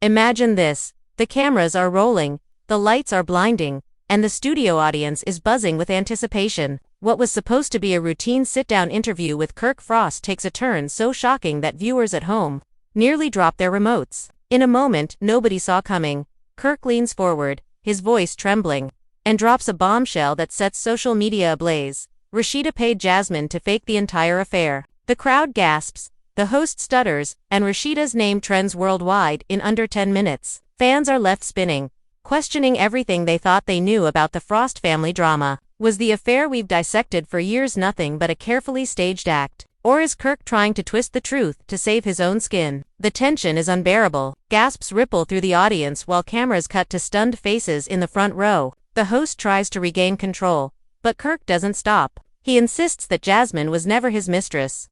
Imagine this. The cameras are rolling, the lights are blinding, and the studio audience is buzzing with anticipation. What was supposed to be a routine sit-down interview with Kirk Frost takes a turn so shocking that viewers at home nearly drop their remotes. In a moment nobody saw coming, Kirk leans forward, his voice trembling, and drops a bombshell that sets social media ablaze. Rasheeda paid Jasmine to fake the entire affair. The crowd gasps, the host stutters, and Rasheeda's name trends worldwide in under 10 minutes. Fans are left spinning, questioning everything they thought they knew about the Frost family drama. Was the affair we've dissected for years nothing but a carefully staged act? Or is Kirk trying to twist the truth to save his own skin? The tension is unbearable. Gasps ripple through the audience while cameras cut to stunned faces in the front row. The host tries to regain control, but Kirk doesn't stop. He insists that Jasmine was never his mistress,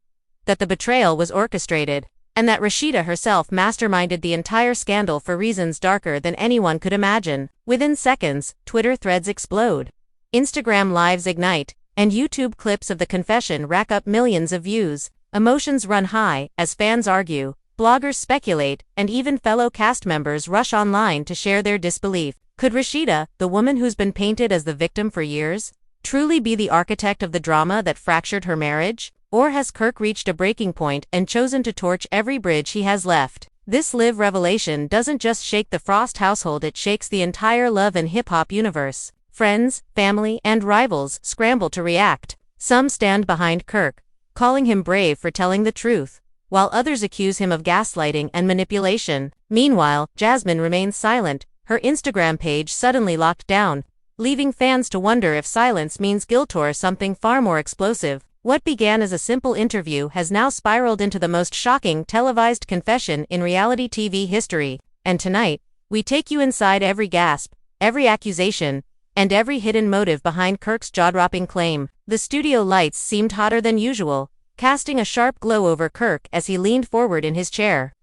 that the betrayal was orchestrated, and that Rasheeda herself masterminded the entire scandal for reasons darker than anyone could imagine. Within seconds, Twitter threads explode. Instagram lives ignite, and YouTube clips of the confession rack up millions of views. Emotions run high as fans argue, bloggers speculate, and even fellow cast members rush online to share their disbelief. Could Rasheeda, the woman who's been painted as the victim for years, truly be the architect of the drama that fractured her marriage? Or has Kirk reached a breaking point and chosen to torch every bridge he has left? This live revelation doesn't just shake the Frost household, it shakes the entire love and hip-hop universe. Friends, family, and rivals scramble to react. Some stand behind Kirk, calling him brave for telling the truth, while others accuse him of gaslighting and manipulation. Meanwhile, Jasmine remains silent, her Instagram page suddenly locked down, leaving fans to wonder if silence means guilt or something far more explosive. What began as a simple interview has now spiraled into the most shocking televised confession in reality TV history. And tonight, we take you inside every gasp, every accusation, and every hidden motive behind Kirk's jaw-dropping claim. The studio lights seemed hotter than usual, casting a sharp glow over Kirk as he leaned forward in his chair,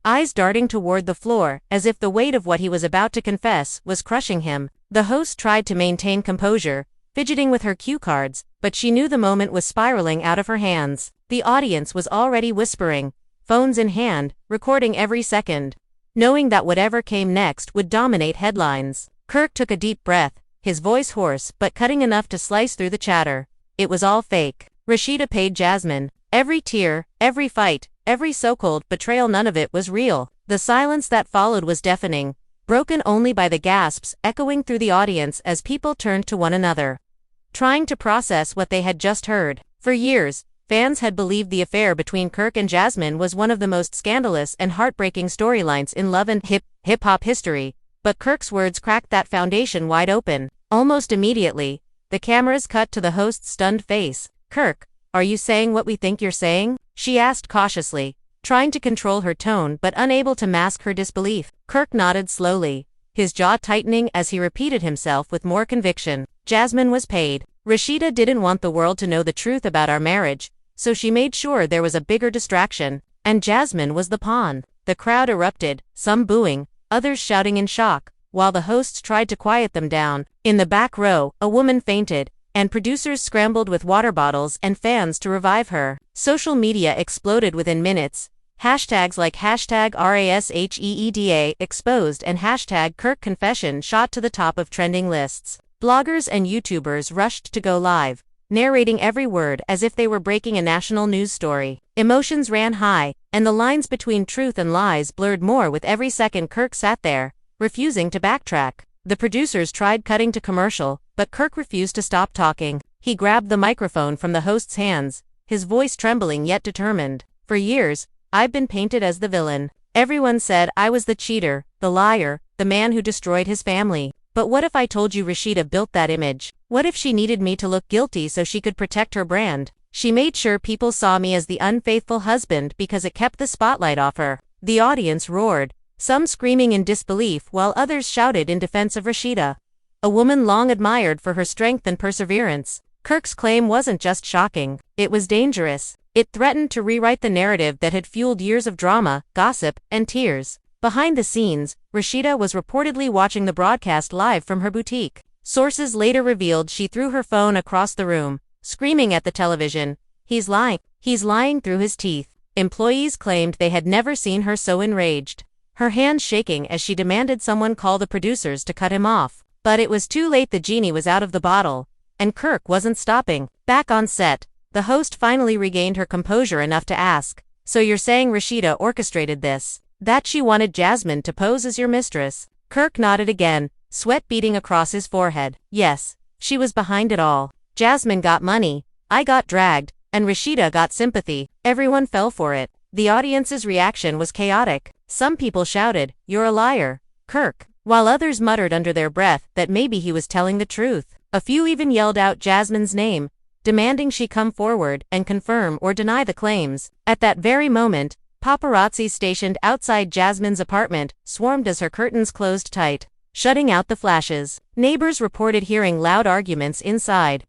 eyes darting toward the floor, as if the weight of what he was about to confess was crushing him. The host tried to maintain composure, fidgeting with her cue cards, but she knew the moment was spiraling out of her hands. The audience was already whispering, phones in hand, recording every second, knowing that whatever came next would dominate headlines. Kirk took a deep breath, his voice hoarse but cutting enough to slice through the chatter. It was all fake. Rasheeda paid Jasmine. Every tear, every fight, every so-called betrayal, none of it was real. The silence that followed was deafening, broken only by the gasps echoing through the audience as people turned to one another, trying to process what they had just heard. For years, fans had believed the affair between Kirk and Jasmine was one of the most scandalous and heartbreaking storylines in love and hip-hop history. But Kirk's words cracked that foundation wide open. Almost immediately, the cameras cut to the host's stunned face. "Kirk, are you saying what we think you're saying?" she asked cautiously, trying to control her tone but unable to mask her disbelief. Kirk nodded slowly, his jaw tightening as he repeated himself with more conviction. "Jasmine was paid. Rasheeda didn't want the world to know the truth about our marriage, so she made sure there was a bigger distraction, and Jasmine was the pawn." The crowd erupted, some booing, others shouting in shock, while the hosts tried to quiet them down. In the back row, a woman fainted, and producers scrambled with water bottles and fans to revive her. Social media exploded within minutes. Hashtags like #RASHEEDA exposed and #Kirk confession shot to the top of trending lists. Bloggers and YouTubers rushed to go live, narrating every word as if they were breaking a national news story. Emotions ran high, and the lines between truth and lies blurred more with every second Kirk sat there, refusing to backtrack. The producers tried cutting to commercial, but Kirk refused to stop talking. He grabbed the microphone from the host's hands, his voice trembling yet determined. "For years, I've been painted as the villain. Everyone said I was the cheater, the liar, the man who destroyed his family. But what if I told you Rasheeda built that image? What if she needed me to look guilty so she could protect her brand? She made sure people saw me as the unfaithful husband because it kept the spotlight off her." The audience roared, some screaming in disbelief while others shouted in defense of Rasheeda, a woman long admired for her strength and perseverance. Kirk's claim wasn't just shocking, it was dangerous. It threatened to rewrite the narrative that had fueled years of drama, gossip, and tears. Behind the scenes, Rasheeda was reportedly watching the broadcast live from her boutique. Sources later revealed she threw her phone across the room, screaming at the television, "He's lying through his teeth." Employees claimed they had never seen her so enraged. her hands shaking as she demanded someone call the producers to cut him off. But it was too late. The genie was out of the bottle, and Kirk wasn't stopping. Back on set, the host finally regained her composure enough to ask, "So you're saying Rasheeda orchestrated this? That she wanted Jasmine to pose as your mistress?" Kirk nodded again, sweat beading across his forehead. "Yes, she was behind it all. Jasmine got money, I got dragged, and Rasheeda got sympathy." Everyone fell for it. The audience's reaction was chaotic. Some people shouted, "You're a liar, Kirk," while others muttered under their breath that maybe he was telling the truth. A few even yelled out Jasmine's name, demanding she come forward and confirm or deny the claims. At that very moment, paparazzi stationed outside Jasmine's apartment swarmed as her curtains closed tight, shutting out the flashes. Neighbors reported hearing loud arguments inside,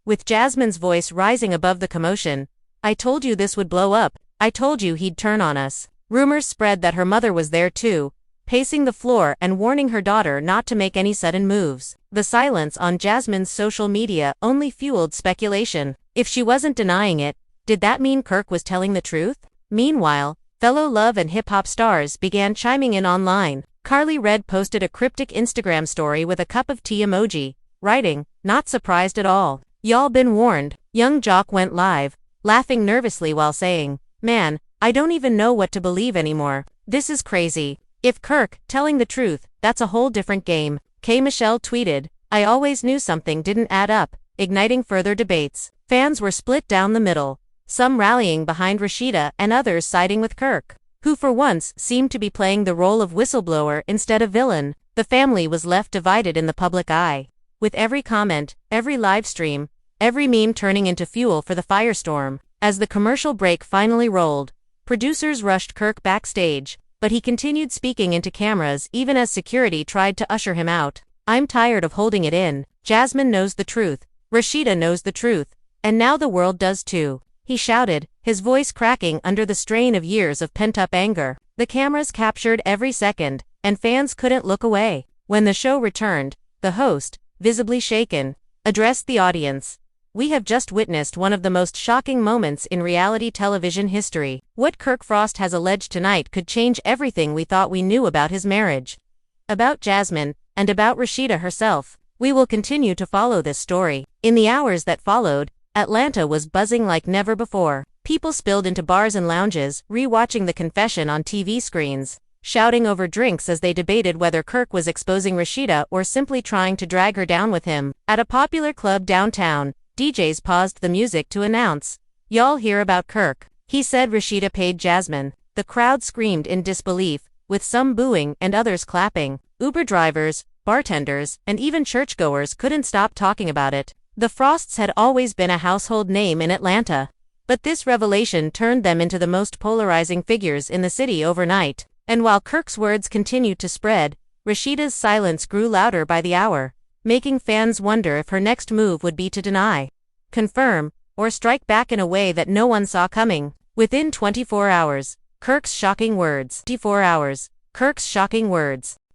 with Jasmine's voice rising above the commotion. "I told you this would blow up. I told you he'd turn on us." Rumors spread that her mother was there too, pacing the floor and warning her daughter not to make any sudden moves. The silence on Jasmine's social media only fueled speculation. If she wasn't denying it, did that mean Kirk was telling the truth? Meanwhile, fellow love and hip-hop stars began chiming in online. Carly Red posted a cryptic Instagram story with a cup of tea emoji, writing, "Not surprised at all. Y'all been warned." Young Jock went live, laughing nervously while saying, "Man, I don't even know what to believe anymore. This is crazy. If Kirk telling the truth, that's a whole different game." K. Michelle tweeted, "I always knew something didn't add up," igniting further debates. Fans were split down the middle, some rallying behind Rasheeda and others siding with Kirk, who for once seemed to be playing the role of whistleblower instead of villain. The family was left divided in the public eye, with every comment, every live stream, every meme turning into fuel for the firestorm. As the commercial break finally rolled, producers rushed Kirk backstage, but he continued speaking into cameras even as security tried to usher him out. "I'm tired of holding it in. Jasmine knows the truth. Rasheeda knows the truth. And now the world does too," he shouted, his voice cracking under the strain of years of pent-up anger. The cameras captured every second, and fans couldn't look away. When the show returned, the host, visibly shaken, addressed the audience. "We have just witnessed one of the most shocking moments in reality television history. What Kirk Frost has alleged tonight could change everything we thought we knew about his marriage, about Jasmine, and about Rasheeda herself. We will continue to follow this story." In the hours that followed, Atlanta was buzzing like never before. People spilled into bars and lounges, re-watching the confession on TV screens, shouting over drinks as they debated whether Kirk was exposing Rasheeda or simply trying to drag her down with him. At a popular club downtown, DJs paused the music to announce, "Y'all hear about Kirk? He said Rasheeda paid Jasmine." The crowd screamed in disbelief, with some booing and others clapping. Uber drivers, bartenders, and even churchgoers couldn't stop talking about it. The Frosts had always been a household name in Atlanta, but this revelation turned them into the most polarizing figures in the city overnight. And while Kirk's words continued to spread, Rasheeda's silence grew louder by the hour, making fans wonder if her next move would be to deny, confirm, or strike back in a way that no one saw coming. Within 24 hours, Kirk's shocking words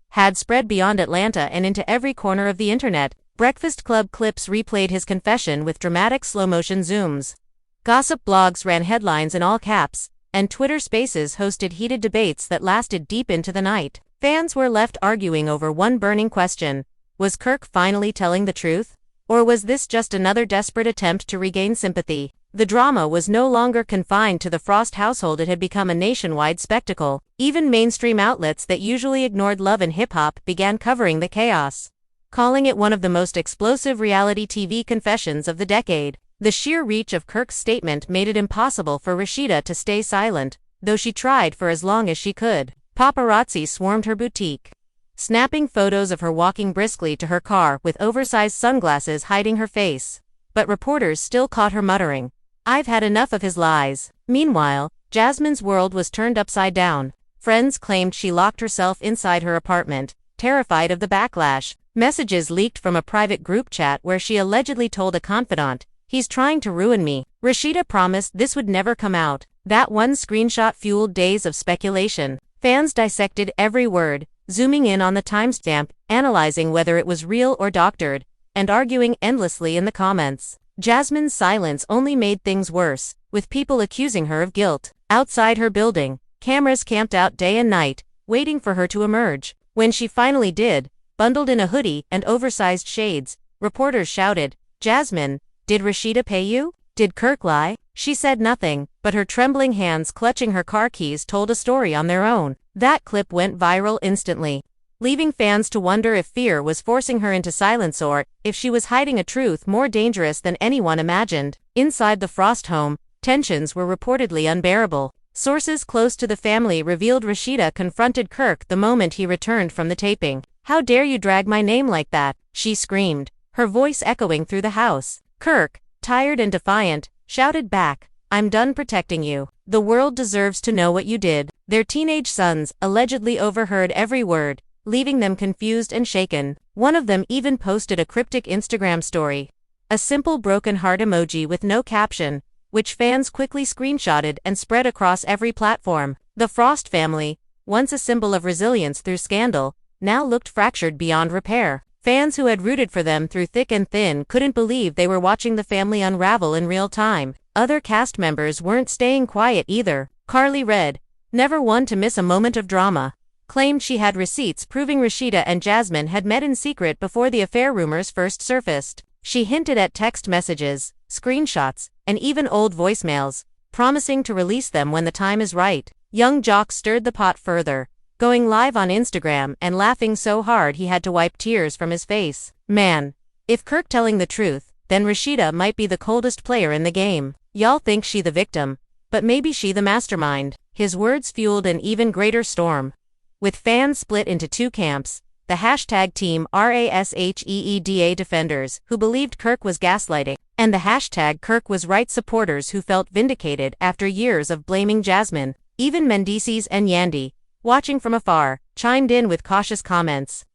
had spread beyond Atlanta and into every corner of the internet. Breakfast Club clips replayed his confession with dramatic slow-motion zooms. Gossip blogs ran headlines in all caps, and Twitter Spaces hosted heated debates that lasted deep into the night. Fans were left arguing over one burning question: was Kirk finally telling the truth? Or was this just another desperate attempt to regain sympathy? The drama was no longer confined to the Frost household. It had become a nationwide spectacle. Even mainstream outlets that usually ignored love and hip-hop began covering the chaos, calling it one of the most explosive reality TV confessions of the decade. The sheer reach of Kirk's statement made it impossible for Rasheeda to stay silent, though she tried for as long as she could. Paparazzi swarmed her boutique, snapping photos of her walking briskly to her car with oversized sunglasses hiding her face. But reporters still caught her muttering, "I've had enough of his lies." Meanwhile, Jasmine's world was turned upside down. Friends claimed she locked herself inside her apartment, terrified of the backlash. Messages leaked from a private group chat where she allegedly told a confidant, "He's trying to ruin me." Rasheeda promised this would never come out. That one screenshot fueled days of speculation. Fans dissected every word, zooming in on the timestamp, analyzing whether it was real or doctored, and arguing endlessly in the comments. Jasmine's silence only made things worse, with people accusing her of guilt. Outside her building, cameras camped out day and night, waiting for her to emerge. When she finally did, bundled in a hoodie and oversized shades, reporters shouted, "Jasmine, did Rasheeda pay you? Did Kirk lie?" She said nothing, but her trembling hands clutching her car keys told a story on their own. That clip went viral instantly, leaving fans to wonder if fear was forcing her into silence or if she was hiding a truth more dangerous than anyone imagined. Inside the Frost home, tensions were reportedly unbearable. Sources close to the family revealed Rasheeda confronted Kirk the moment he returned from the taping. "How dare you drag my name like that?" she screamed, her voice echoing through the house. Kirk, tired and defiant, shouted back, "I'm done protecting you. The world deserves to know what you did." Their teenage sons allegedly overheard every word, leaving them confused and shaken. One of them even posted a cryptic Instagram story, a simple broken heart emoji with no caption, which fans quickly screenshotted and spread across every platform. The Frost family, once a symbol of resilience through scandal, now looked fractured beyond repair. Fans who had rooted for them through thick and thin couldn't believe they were watching the family unravel in real time. Other cast members weren't staying quiet either. Carly Red, never one to miss a moment of drama, claimed she had receipts proving Rasheeda and Jasmine had met in secret before the affair rumors first surfaced. She hinted at text messages, screenshots, and even old voicemails, promising to release them when the time is right. Young Jock stirred the pot further, going live on Instagram and laughing so hard he had to wipe tears from his face. "Man, if Kirk telling the truth, then Rasheeda might be the coldest player in the game. Y'all think she the victim, but maybe she the mastermind." His words fueled an even greater storm, with fans split into two camps: the hashtag Team Rasheeda defenders, who believed Kirk was gaslighting, and the hashtag Kirk was right supporters who felt vindicated after years of blaming Jasmine. Even Mendices and Yandy, watching from afar, chimed in with cautious comments,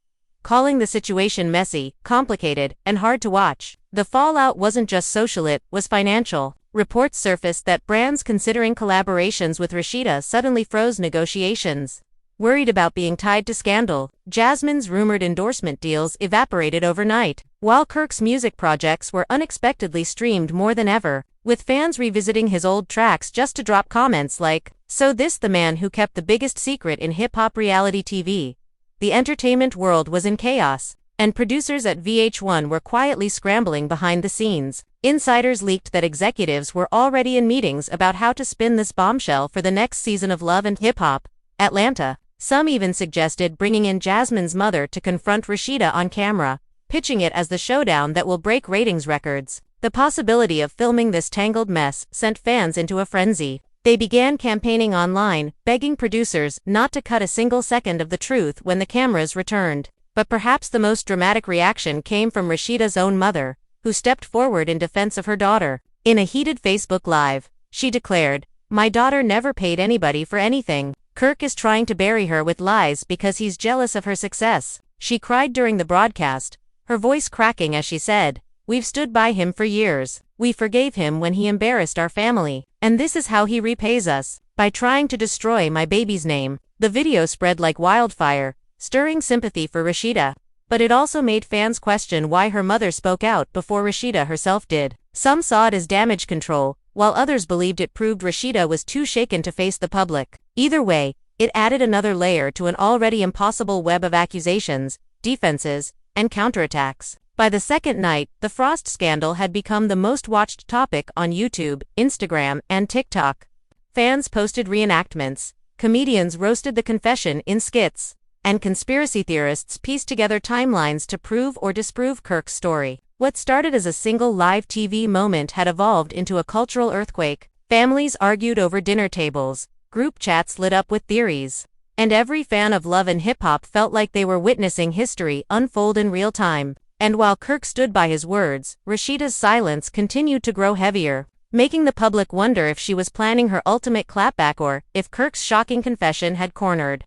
calling the situation messy, complicated, and hard to watch. The fallout wasn't just social, it was financial. Reports surfaced that brands considering collaborations with Rasheeda suddenly froze negotiations. Worried about being tied to scandal, Jasmine's rumored endorsement deals evaporated overnight, while Kirk's music projects were unexpectedly streamed more than ever, with fans revisiting his old tracks just to drop comments like, "So this the man who kept the biggest secret in hip-hop reality TV." The entertainment world was in chaos, and producers at VH1 were quietly scrambling behind the scenes. Insiders leaked that executives were already in meetings about how to spin this bombshell for the next season of Love and Hip Hop Atlanta. Some even suggested bringing in Jasmine's mother to confront Rasheeda on camera, pitching it as the showdown that will break ratings records. The possibility of filming this tangled mess sent fans into a frenzy. They began campaigning online, begging producers not to cut a single second of the truth when the cameras returned. But perhaps the most dramatic reaction came from Rasheeda's own mother, who stepped forward in defense of her daughter. In a heated Facebook Live, she declared, "My daughter never paid anybody for anything. Kirk is trying to bury her with lies because he's jealous of her success." She cried during the broadcast, her voice cracking as she said, "We've stood by him for years. We forgave him when he embarrassed our family. And this is how he repays us, by trying to destroy my baby's name." The video spread like wildfire, stirring sympathy for Rasheeda, but it also made fans question why her mother spoke out before Rasheeda herself did. Some saw it as damage control, while others believed it proved Rasheeda was too shaken to face the public. Either way, it added another layer to an already impossible web of accusations, defenses, and counterattacks. By the second night, the Frost scandal had become the most watched topic on YouTube, Instagram, and TikTok. Fans posted reenactments, comedians roasted the confession in skits, and conspiracy theorists pieced together timelines to prove or disprove Kirk's story. What started as a single live TV moment had evolved into a cultural earthquake. Families argued over dinner tables, group chats lit up with theories, and every fan of Love and Hip Hop felt like they were witnessing history unfold in real time. And while Kirk stood by his words, Rasheeda's silence continued to grow heavier, making the public wonder if she was planning her ultimate clapback or if Kirk's shocking confession had cornered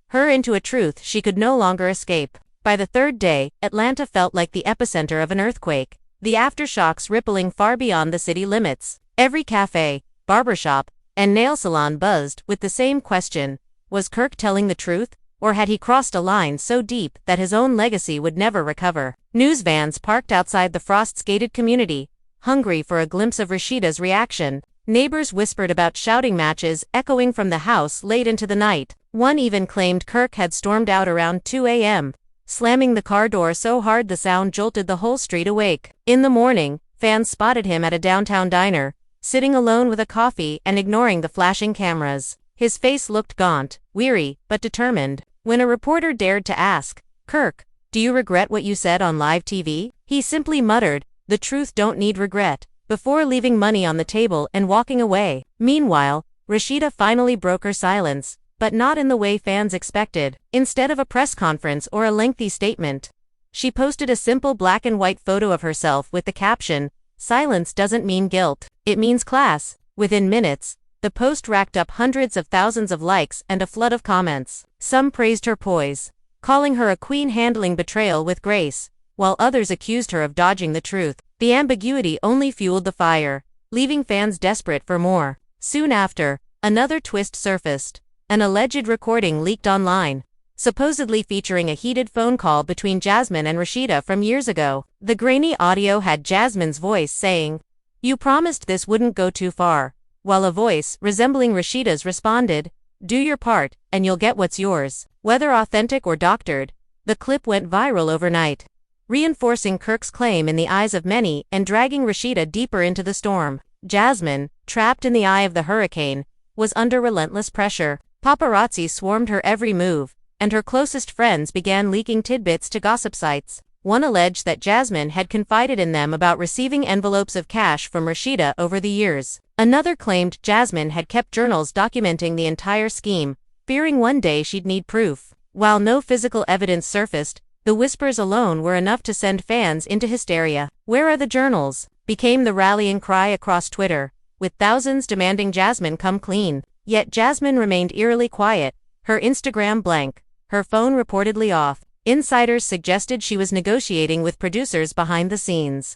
her into a truth she could no longer escape. By the third day, Atlanta felt like the epicenter of an earthquake, the aftershocks rippling far beyond the city limits. Every cafe, barbershop, and nail salon buzzed with the same question: was Kirk telling the truth, or had he crossed a line so deep that his own legacy would never recover? News vans parked outside the Frost's gated community, hungry for a glimpse of Rasheeda's reaction. Neighbors whispered about shouting matches echoing from the house late into the night, One even claimed Kirk had stormed out around 2 a.m., slamming the car door so hard the sound jolted the whole street awake. In the morning, fans spotted him at a downtown diner, sitting alone with a coffee and ignoring the flashing cameras. His face looked gaunt, weary, but determined. When a reporter dared to ask, "Kirk, do you regret what you said on live TV?" he simply muttered, "The truth don't need regret," before leaving money on the table and walking away. Meanwhile, Rasheeda finally broke her silence, but not in the way fans expected. Instead of a press conference or a lengthy statement, she posted a simple black and white photo of herself with the caption, "Silence doesn't mean guilt, it means class." Within minutes, the post racked up hundreds of thousands of likes and a flood of comments. Some praised her poise, calling her a queen handling betrayal with grace, while others accused her of dodging the truth. The ambiguity only fueled the fire, leaving fans desperate for more. Soon after, another twist surfaced. An alleged recording leaked online, supposedly featuring a heated phone call between Jasmine and Rasheeda from years ago. The grainy audio had Jasmine's voice saying, "You promised this wouldn't go too far," while a voice resembling Rasheeda's responded, "Do your part, and you'll get what's yours." Whether authentic or doctored, the clip went viral overnight, reinforcing Kirk's claim in the eyes of many and dragging Rasheeda deeper into the storm. Jasmine, trapped in the eye of the hurricane, was under relentless pressure. Paparazzi swarmed her every move, and her closest friends began leaking tidbits to gossip sites. One alleged that Jasmine had confided in them about receiving envelopes of cash from Rasheeda over the years. Another claimed Jasmine had kept journals documenting the entire scheme, fearing one day she'd need proof. While no physical evidence surfaced, the whispers alone were enough to send fans into hysteria. "Where are the journals?" became the rallying cry across Twitter, with thousands demanding Jasmine come clean. Yet Jasmine remained eerily quiet, her Instagram blank, her phone reportedly off. Insiders suggested she was negotiating with producers behind the scenes,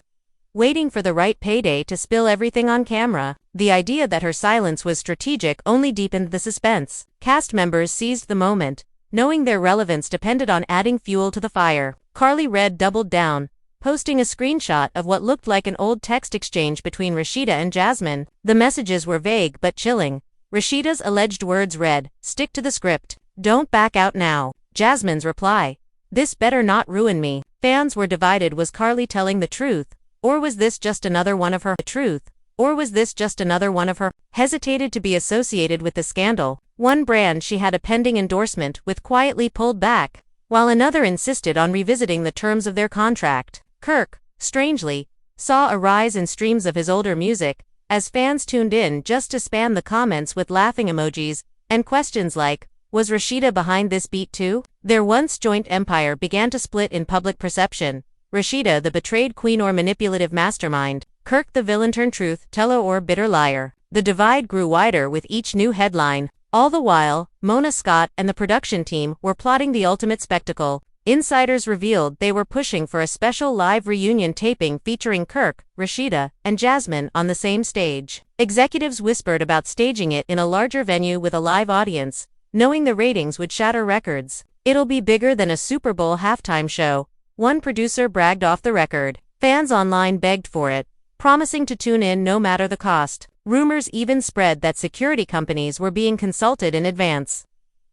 waiting for the right payday to spill everything on camera. The idea that her silence was strategic only deepened the suspense. Cast members seized the moment, knowing their relevance depended on adding fuel to the fire. Carly Red doubled down, posting a screenshot of what looked like an old text exchange between Rasheeda and Jasmine. The messages were vague but chilling. Rasheeda's alleged words read, "Stick to the script. Don't back out now." Jasmine's reply, "This better not ruin me." Fans were divided. Was Carly telling the truth, or was this just another one of her hesitated to be associated with the scandal. One brand she had a pending endorsement with quietly pulled back, while another insisted on revisiting the terms of their contract. Kirk, strangely, saw a rise in streams of his older music, as fans tuned in just to spam the comments with laughing emojis and questions like, "Was Rasheeda behind this beat too?" Their once joint empire began to split in public perception. Rasheeda the betrayed queen or manipulative mastermind, Kirk the villain turned truth teller or bitter liar. The divide grew wider with each new headline. All the while, Mona Scott and the production team were plotting the ultimate spectacle. Insiders revealed they were pushing for a special live reunion taping featuring Kirk, Rasheeda, and Jasmine on the same stage. Executives whispered about staging it in a larger venue with a live audience, knowing the ratings would shatter records. "It'll be bigger than a Super Bowl halftime show," one producer bragged off the record. Fans online begged for it, promising to tune in no matter the cost. Rumors even spread that security companies were being consulted in advance,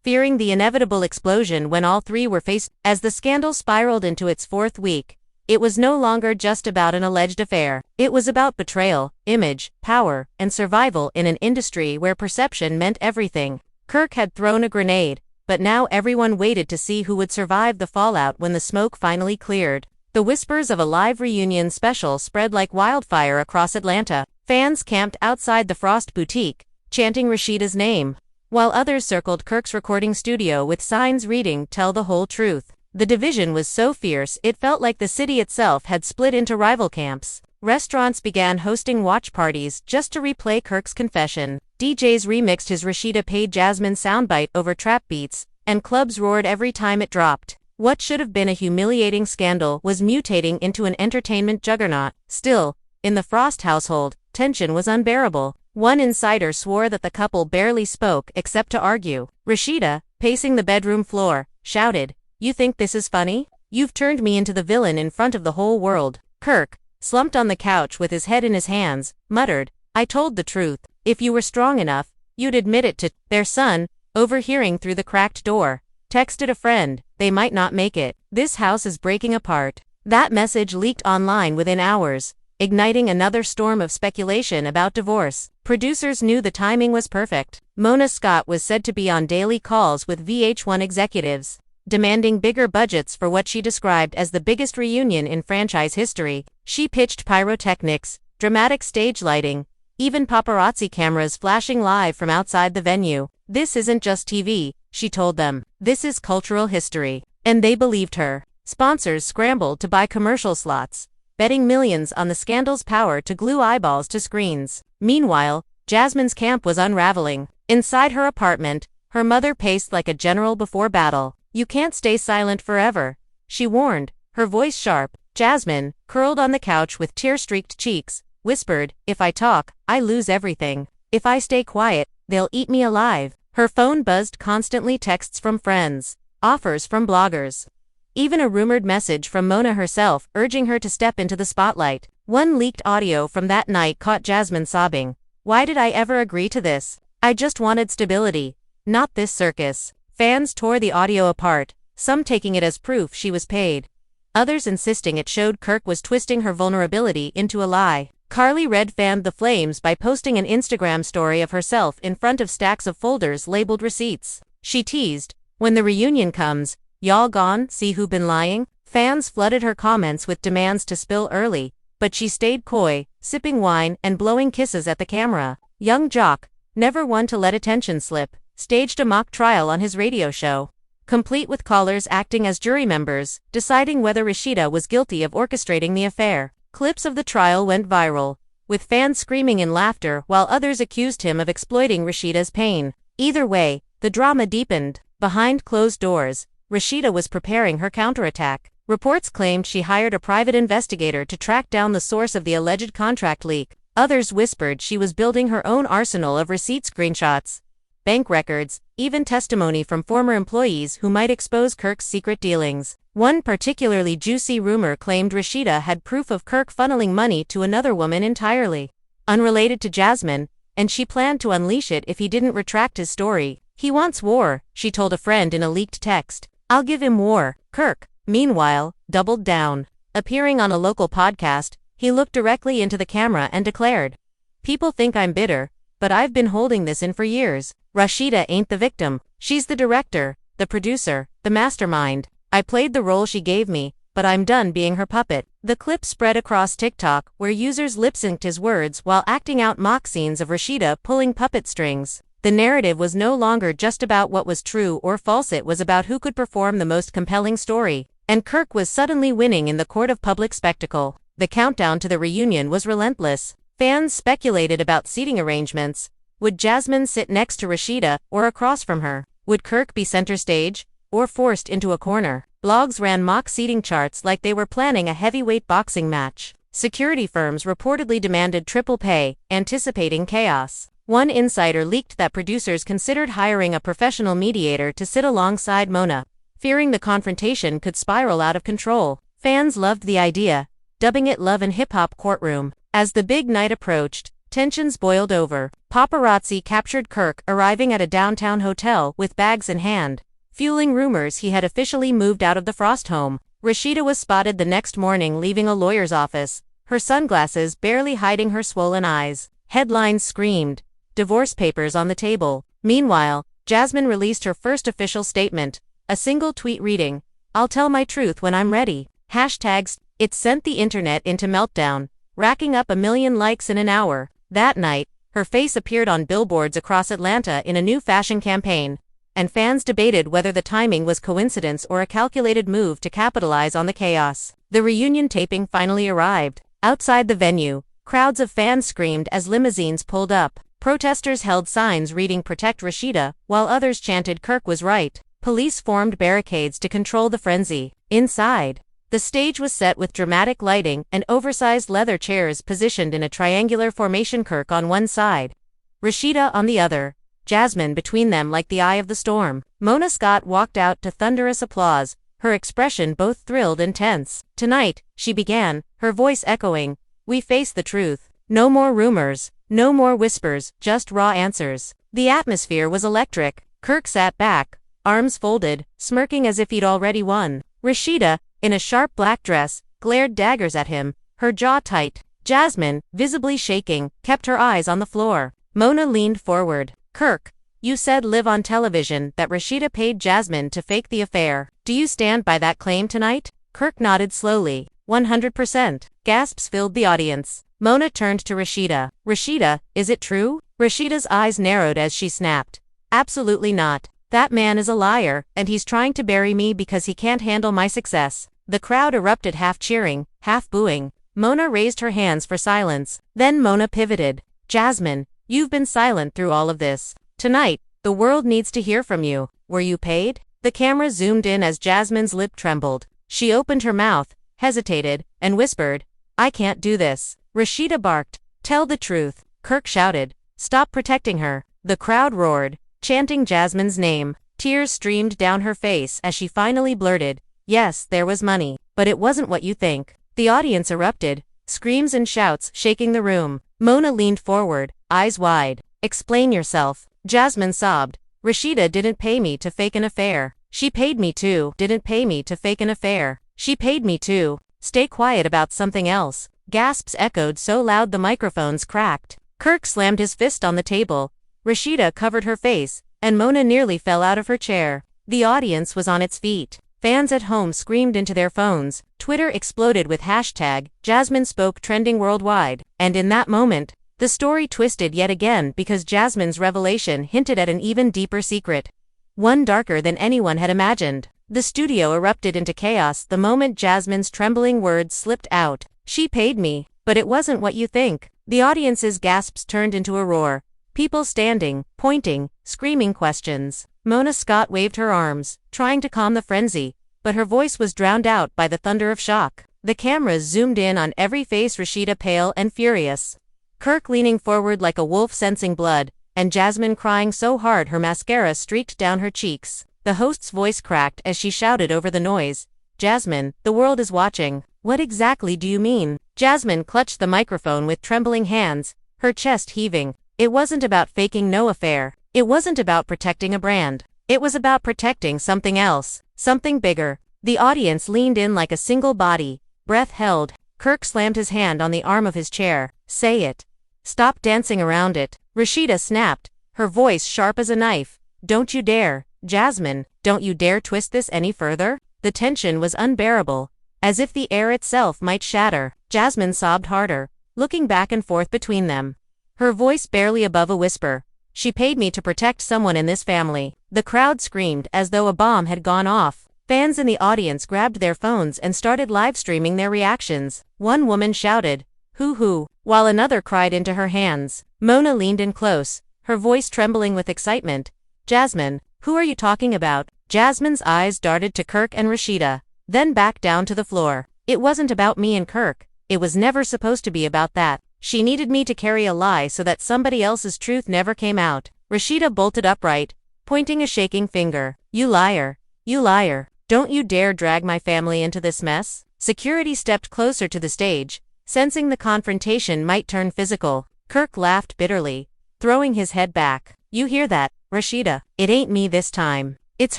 fearing the inevitable explosion when all three were faced. As the scandal spiraled into its fourth week, it was no longer just about an alleged affair. It was about betrayal, image, power, and survival in an industry where perception meant everything. Kirk had thrown a grenade, but now everyone waited to see who would survive the fallout when the smoke finally cleared. The whispers of a live reunion special spread like wildfire across Atlanta. Fans camped outside the Frost Boutique, chanting Rasheeda's name, while others circled Kirk's recording studio with signs reading, "Tell the whole truth." The division was so fierce it felt like the city itself had split into rival camps. Restaurants began hosting watch parties just to replay Kirk's confession. DJs remixed his Rasheeda paid Jasmine soundbite over trap beats, and clubs roared every time it dropped. What should have been a humiliating scandal was mutating into an entertainment juggernaut. Still, in the Frost household, tension was unbearable. One insider swore that the couple barely spoke except to argue. Rasheeda, pacing the bedroom floor, shouted, "You think this is funny? You've turned me into the villain in front of the whole world." Kirk, slumped on the couch with his head in his hands, muttered, "I told the truth. If you were strong enough, you'd admit it to." Their son, overhearing through the cracked door. Texted a friend, they might not make it. This house is breaking apart. That message leaked online within hours, igniting another storm of speculation about divorce. Producers knew the timing was perfect. Mona Scott was said to be on daily calls with VH1 executives, demanding bigger budgets for what she described as the biggest reunion in franchise history. She pitched pyrotechnics, dramatic stage lighting, even paparazzi cameras flashing live from outside the venue. This isn't just TV, she told them. This is cultural history. And they believed her. Sponsors scrambled to buy commercial slots, betting millions on the scandal's power to glue eyeballs to screens. Meanwhile, Jasmine's camp was unraveling. Inside her apartment, her mother paced like a general before battle. You can't stay silent forever, she warned, her voice sharp. Jasmine, curled on the couch with tear-streaked cheeks, whispered, "If I talk, I lose everything. If I stay quiet, they'll eat me alive." Her phone buzzed constantly, texts from friends, offers from bloggers, even a rumored message from Mona herself urging her to step into the spotlight. One leaked audio from that night caught Jasmine sobbing. "Why did I ever agree to this? I just wanted stability, not this circus." Fans tore the audio apart, some taking it as proof she was paid, others insisting it showed Kirk was twisting her vulnerability into a lie. Carly Red fanned the flames by posting an Instagram story of herself in front of stacks of folders labeled receipts. She teased, "When the reunion comes, y'all gone see who been lying?" Fans flooded her comments with demands to spill early, but she stayed coy, sipping wine and blowing kisses at the camera. Young Jock, never one to let attention slip, staged a mock trial on his radio show, complete with callers acting as jury members, deciding whether Rasheeda was guilty of orchestrating the affair. Clips of the trial went viral, with fans screaming in laughter while others accused him of exploiting Rasheeda's pain. Either way, the drama deepened. Behind closed doors, Rasheeda was preparing her counterattack. Reports claimed she hired a private investigator to track down the source of the alleged contract leak. Others whispered she was building her own arsenal of receipt screenshots, bank records, even testimony from former employees who might expose Kirk's secret dealings. One particularly juicy rumor claimed Rasheeda had proof of Kirk funneling money to another woman entirely unrelated to Jasmine, and she planned to unleash it if he didn't retract his story. "He wants war," she told a friend in a leaked text. "I'll give him war." Kirk, meanwhile, doubled down. Appearing on a local podcast, he looked directly into the camera and declared, "People think I'm bitter, but I've been holding this in for years. Rasheeda ain't the victim. She's the director, the producer, the mastermind. I played the role she gave me, but I'm done being her puppet." The clip spread across TikTok, where users lip-synced his words while acting out mock scenes of Rasheeda pulling puppet strings. The narrative was no longer just about what was true or false, it was about who could perform the most compelling story. And Kirk was suddenly winning in the court of public spectacle. The countdown to the reunion was relentless. Fans speculated about seating arrangements. Would Jasmine sit next to Rasheeda or across from her? Would Kirk be center stage or forced into a corner? Blogs ran mock seating charts like they were planning a heavyweight boxing match. Security firms reportedly demanded triple pay, anticipating chaos. One insider leaked that producers considered hiring a professional mediator to sit alongside Mona, fearing the confrontation could spiral out of control. Fans loved the idea, dubbing it Love and Hip Hop Courtroom. As the big night approached, tensions boiled over. Paparazzi captured Kirk arriving at a downtown hotel with bags in hand, fueling rumors he had officially moved out of the Frost home. Rasheeda was spotted the next morning leaving a lawyer's office, her sunglasses barely hiding her swollen eyes. Headlines screamed, "Divorce papers on the table." Meanwhile, Jasmine released her first official statement, a single tweet reading, "I'll tell my truth when I'm ready." Hashtags, it sent the internet into meltdown, racking up 1 million likes in an hour. That night, her face appeared on billboards across Atlanta in a new fashion campaign, and fans debated whether the timing was coincidence or a calculated move to capitalize on the chaos. The reunion taping finally arrived. Outside the venue, crowds of fans screamed as limousines pulled up. Protesters held signs reading "Protect Rasheeda," while others chanted "Kirk was right." Police formed barricades to control the frenzy. Inside, the stage was set with dramatic lighting and oversized leather chairs positioned in a triangular formation, Kirk on one side, Rasheeda on the other, Jasmine between them like the eye of the storm. Mona Scott walked out to thunderous applause, her expression both thrilled and tense. "Tonight," she began, her voice echoing, "we face the truth. No more rumors, no more whispers, just raw answers." The atmosphere was electric. Kirk sat back, arms folded, smirking as if he'd already won. Rasheeda, in a sharp black dress, glared daggers at him, her jaw tight. Jasmine, visibly shaking, kept her eyes on the floor. Mona leaned forward. Kirk, you said live on television that Rasheeda paid Jasmine to fake the affair. Do you stand by that claim tonight? Kirk nodded slowly. 100%. Gasps filled the audience. Mona turned to Rasheeda. Rasheeda, is it true? Rasheeda's eyes narrowed as she snapped. Absolutely not. That man is a liar, and he's trying to bury me because he can't handle my success. The crowd erupted, half cheering, half booing. Mona raised her hands for silence. Then Mona pivoted. Jasmine, you've been silent through all of this. Tonight, the world needs to hear from you. Were you paid? The camera zoomed in as Jasmine's lip trembled. She opened her mouth, hesitated, and whispered, I can't do this. Rasheeda barked. Tell the truth. Kirk shouted. Stop protecting her. The crowd roared, chanting Jasmine's name. Tears streamed down her face as she finally blurted, yes, there was money, but it wasn't what you think. The audience erupted, screams and shouts shaking the room. Mona leaned forward, eyes wide. Explain yourself. Jasmine sobbed. Rasheeda didn't pay me to fake an affair. She paid me to. Didn't pay me to fake an affair. She paid me to. Stay quiet about something else. Gasps echoed so loud the microphones cracked. Kirk slammed his fist on the table. Rasheeda covered her face, and Mona nearly fell out of her chair. The audience was on its feet. Fans at home screamed into their phones. Twitter exploded with hashtag Jasmine spoke trending worldwide. And in that moment, the story twisted yet again because Jasmine's revelation hinted at an even deeper secret. One darker than anyone had imagined. The studio erupted into chaos the moment Jasmine's trembling words slipped out. She paid me, but it wasn't what you think. The audience's gasps turned into a roar. People standing, pointing, screaming questions. Mona Scott waved her arms, trying to calm the frenzy, but her voice was drowned out by the thunder of shock. The cameras zoomed in on every face, Rasheeda pale and furious, Kirk leaning forward like a wolf sensing blood, and Jasmine crying so hard her mascara streaked down her cheeks. The host's voice cracked as she shouted over the noise. Jasmine, the world is watching. What exactly do you mean? Jasmine clutched the microphone with trembling hands, her chest heaving. It wasn't about faking no affair. It wasn't about protecting a brand. It was about protecting something else, something bigger. The audience leaned in like a single body, breath held. Kirk slammed his hand on the arm of his chair. Say it. Stop dancing around it. Rasheeda snapped, her voice sharp as a knife. Don't you dare. Jasmine, don't you dare twist this any further. The tension was unbearable, as if the air itself might shatter. Jasmine sobbed harder, looking back and forth between them, her voice barely above a whisper. She paid me to protect someone in this family. The crowd screamed as though a bomb had gone off. Fans in the audience grabbed their phones and started live streaming their reactions. One woman shouted, hoo, while another cried into her hands. Mona leaned in close, her voice trembling with excitement. Jasmine, who are you talking about? Jasmine's eyes darted to Kirk and Rasheeda, then back down to the floor. It wasn't about me and Kirk. It was never supposed to be about that. She needed me to carry a lie so that somebody else's truth never came out. Rasheeda bolted upright, pointing a shaking finger. You liar. You liar. Don't you dare drag my family into this mess. Security stepped closer to the stage, sensing the confrontation might turn physical. Kirk laughed bitterly, throwing his head back. You hear that, Rasheeda? It ain't me this time. It's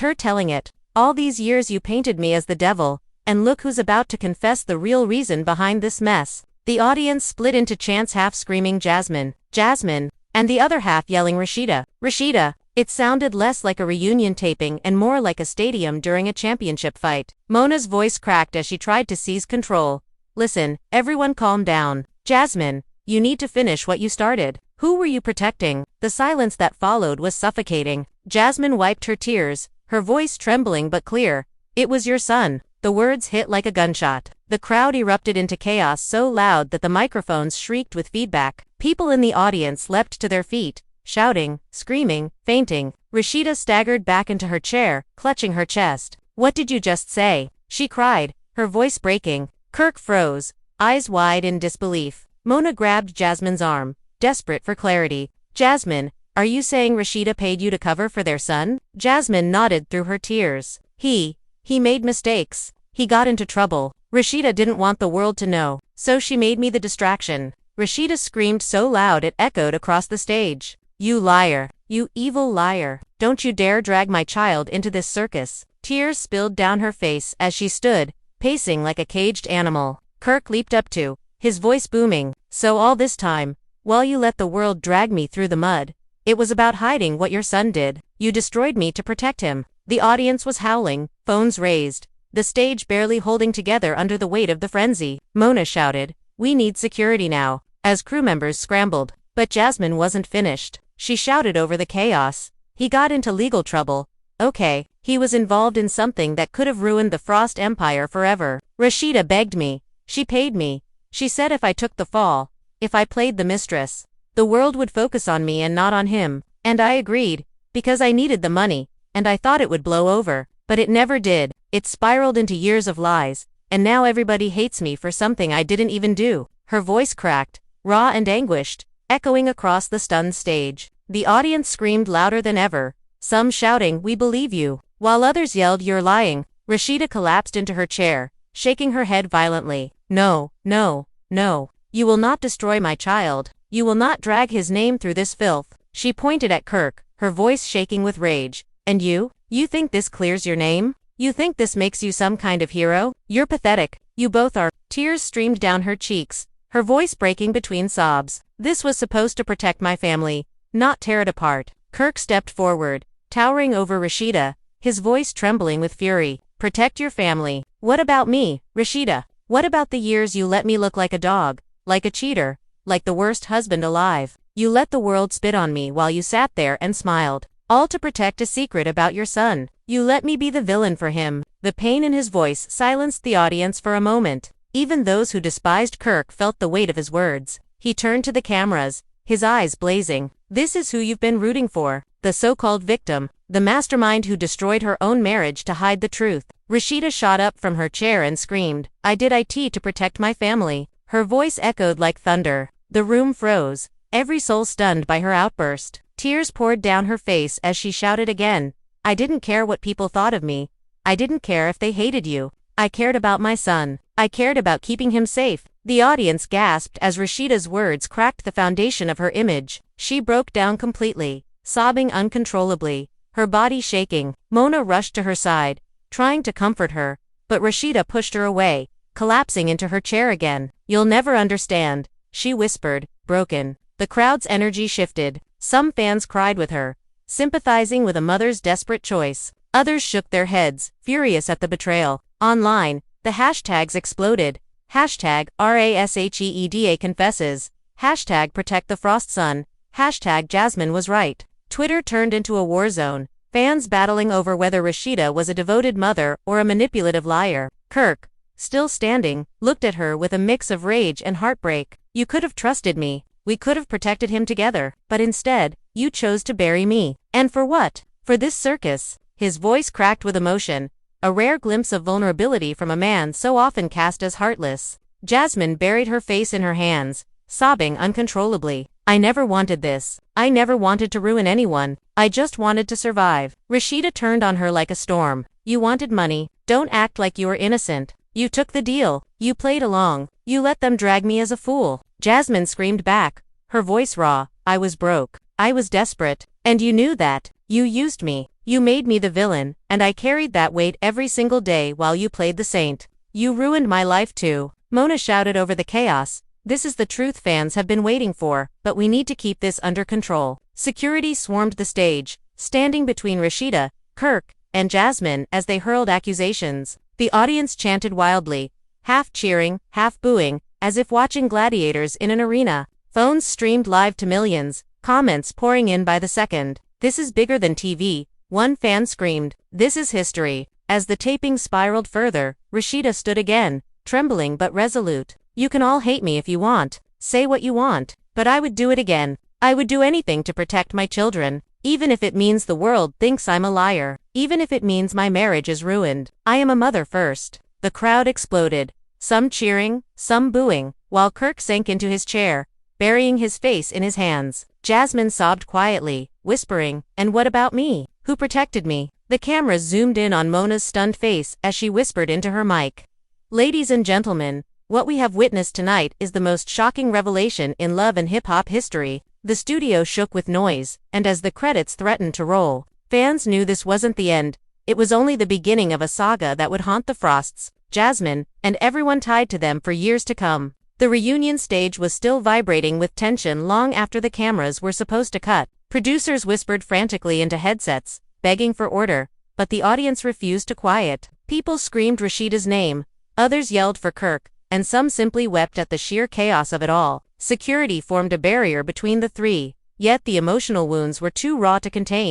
her telling it. All these years you painted me as the devil, and look who's about to confess the real reason behind this mess. The audience split into chants, half screaming Jasmine, Jasmine, and the other half yelling Rasheeda, Rasheeda. It sounded less like a reunion taping and more like a stadium during a championship fight. Mona's voice cracked as she tried to seize control. Listen, everyone calm down. Jasmine, you need to finish what you started. Who were you protecting? The silence that followed was suffocating. Jasmine wiped her tears, her voice trembling but clear. It was your son. The words hit like a gunshot. The crowd erupted into chaos so loud that the microphones shrieked with feedback. People in the audience leapt to their feet, shouting, screaming, fainting. Rasheeda staggered back into her chair, clutching her chest. What did you just say? She cried, her voice breaking. Kirk froze, eyes wide in disbelief. Mona grabbed Jasmine's arm, desperate for clarity. Jasmine, are you saying Rasheeda paid you to cover for their son? Jasmine nodded through her tears. He made mistakes. He got into trouble. Rasheeda didn't want the world to know, so she made me the distraction. Rasheeda screamed so loud it echoed across the stage. You liar. You evil liar. Don't you dare drag my child into this circus. Tears spilled down her face as she stood, pacing like a caged animal. Kirk leaped up too, his voice booming. So all this time, while you let the world drag me through the mud, it was about hiding what your son did. You destroyed me to protect him. The audience was howling, phones raised, the stage barely holding together under the weight of the frenzy. Mona shouted, "We need security now," as crew members scrambled. But Jasmine wasn't finished. She shouted over the chaos. He got into legal trouble. Okay, he was involved in something that could have ruined the Frost Empire forever. Rasheeda begged me. She paid me. She said if I took the fall, if I played the mistress, the world would focus on me and not on him. And I agreed, because I needed the money, and I thought it would blow over. But it never did. It spiraled into years of lies, and now everybody hates me for something I didn't even do. Her voice cracked, raw and anguished, echoing across the stunned stage. The audience screamed louder than ever, some shouting, "We believe you," while others yelled, "You're lying." Rasheeda collapsed into her chair, shaking her head violently. No, no, no. You will not destroy my child. You will not drag his name through this filth. She pointed at Kirk, her voice shaking with rage. And you? You think this clears your name? You think this makes you some kind of hero? You're pathetic. You both are. Tears streamed down her cheeks, her voice breaking between sobs. This was supposed to protect my family, not tear it apart. Kirk stepped forward, towering over Rasheeda, his voice trembling with fury. Protect your family. What about me, Rasheeda? What about the years you let me look like a dog, like a cheater, like the worst husband alive? You let the world spit on me while you sat there and smiled, all to protect a secret about your son. You let me be the villain for him. The pain in his voice silenced the audience for a moment. Even those who despised Kirk felt the weight of his words. He turned to the cameras, his eyes blazing. This is who you've been rooting for, the so-called victim, the mastermind who destroyed her own marriage to hide the truth. Rasheeda shot up from her chair and screamed, "I did it to protect my family." Her voice echoed like thunder. The room froze, every soul stunned by her outburst. Tears poured down her face as she shouted again, "I didn't care what people thought of me. I didn't care if they hated you. I cared about my son. I cared about keeping him safe." The audience gasped as Rasheeda's words cracked the foundation of her image. She broke down completely, sobbing uncontrollably, her body shaking. Mona rushed to her side, trying to comfort her, but Rasheeda pushed her away, collapsing into her chair again. "You'll never understand," she whispered, broken. The crowd's energy shifted. Some fans cried with her, sympathizing with a mother's desperate choice. Others shook their heads, furious at the betrayal. Online, the hashtags exploded. Hashtag Rasheeda confesses. Hashtag protect the Frost Son. Hashtag Jasmine was right. Twitter turned into a war zone, fans battling over whether Rasheeda was a devoted mother or a manipulative liar. Kirk, still standing, looked at her with a mix of rage and heartbreak. "You could have trusted me. We could have protected him together, but instead, you chose to bury me. And for what? For this circus." His voice cracked with emotion, a rare glimpse of vulnerability from a man so often cast as heartless. Jasmine buried her face in her hands, sobbing uncontrollably. "I never wanted this. I never wanted to ruin anyone. I just wanted to survive." Rasheeda turned on her like a storm. "You wanted money. Don't act like you were innocent. You took the deal. You played along. You let them drag me as a fool." Jasmine screamed back, her voice raw, "I was broke. I was desperate. And you knew that. You used me. You made me the villain, and I carried that weight every single day while you played the saint. You ruined my life too." Mona shouted over the chaos, "This is the truth fans have been waiting for, but we need to keep this under control." Security swarmed the stage, standing between Rasheeda, Kirk, and Jasmine as they hurled accusations. The audience chanted wildly, half cheering, half booing, as if watching gladiators in an arena. Phones streamed live to millions, comments pouring in by the second. "This is bigger than TV," one fan screamed. "This is history." As the taping spiraled further, Rasheeda stood again, trembling but resolute. "You can all hate me if you want, say what you want, but I would do it again. I would do anything to protect my children, even if it means the world thinks I'm a liar, even if it means my marriage is ruined. I am a mother first." The crowd exploded, some cheering, some booing, while Kirk sank into his chair, burying his face in his hands. Jasmine sobbed quietly, whispering, "And what about me? Who protected me?" The cameras zoomed in on Mona's stunned face as she whispered into her mic. "Ladies and gentlemen, what we have witnessed tonight is the most shocking revelation in love and hip-hop history. The studio shook with noise, and as the credits threatened to roll, fans knew this wasn't the end. It was only the beginning of a saga that would haunt the Frosts, Jasmine, and everyone tied to them for years to come. The reunion stage was still vibrating with tension long after the cameras were supposed to cut. Producers whispered frantically into headsets, begging for order, but the audience refused to quiet. People screamed Rasheeda's name, others yelled for Kirk, and some simply wept at the sheer chaos of it all. Security formed a barrier between the three, yet the emotional wounds were too raw to contain.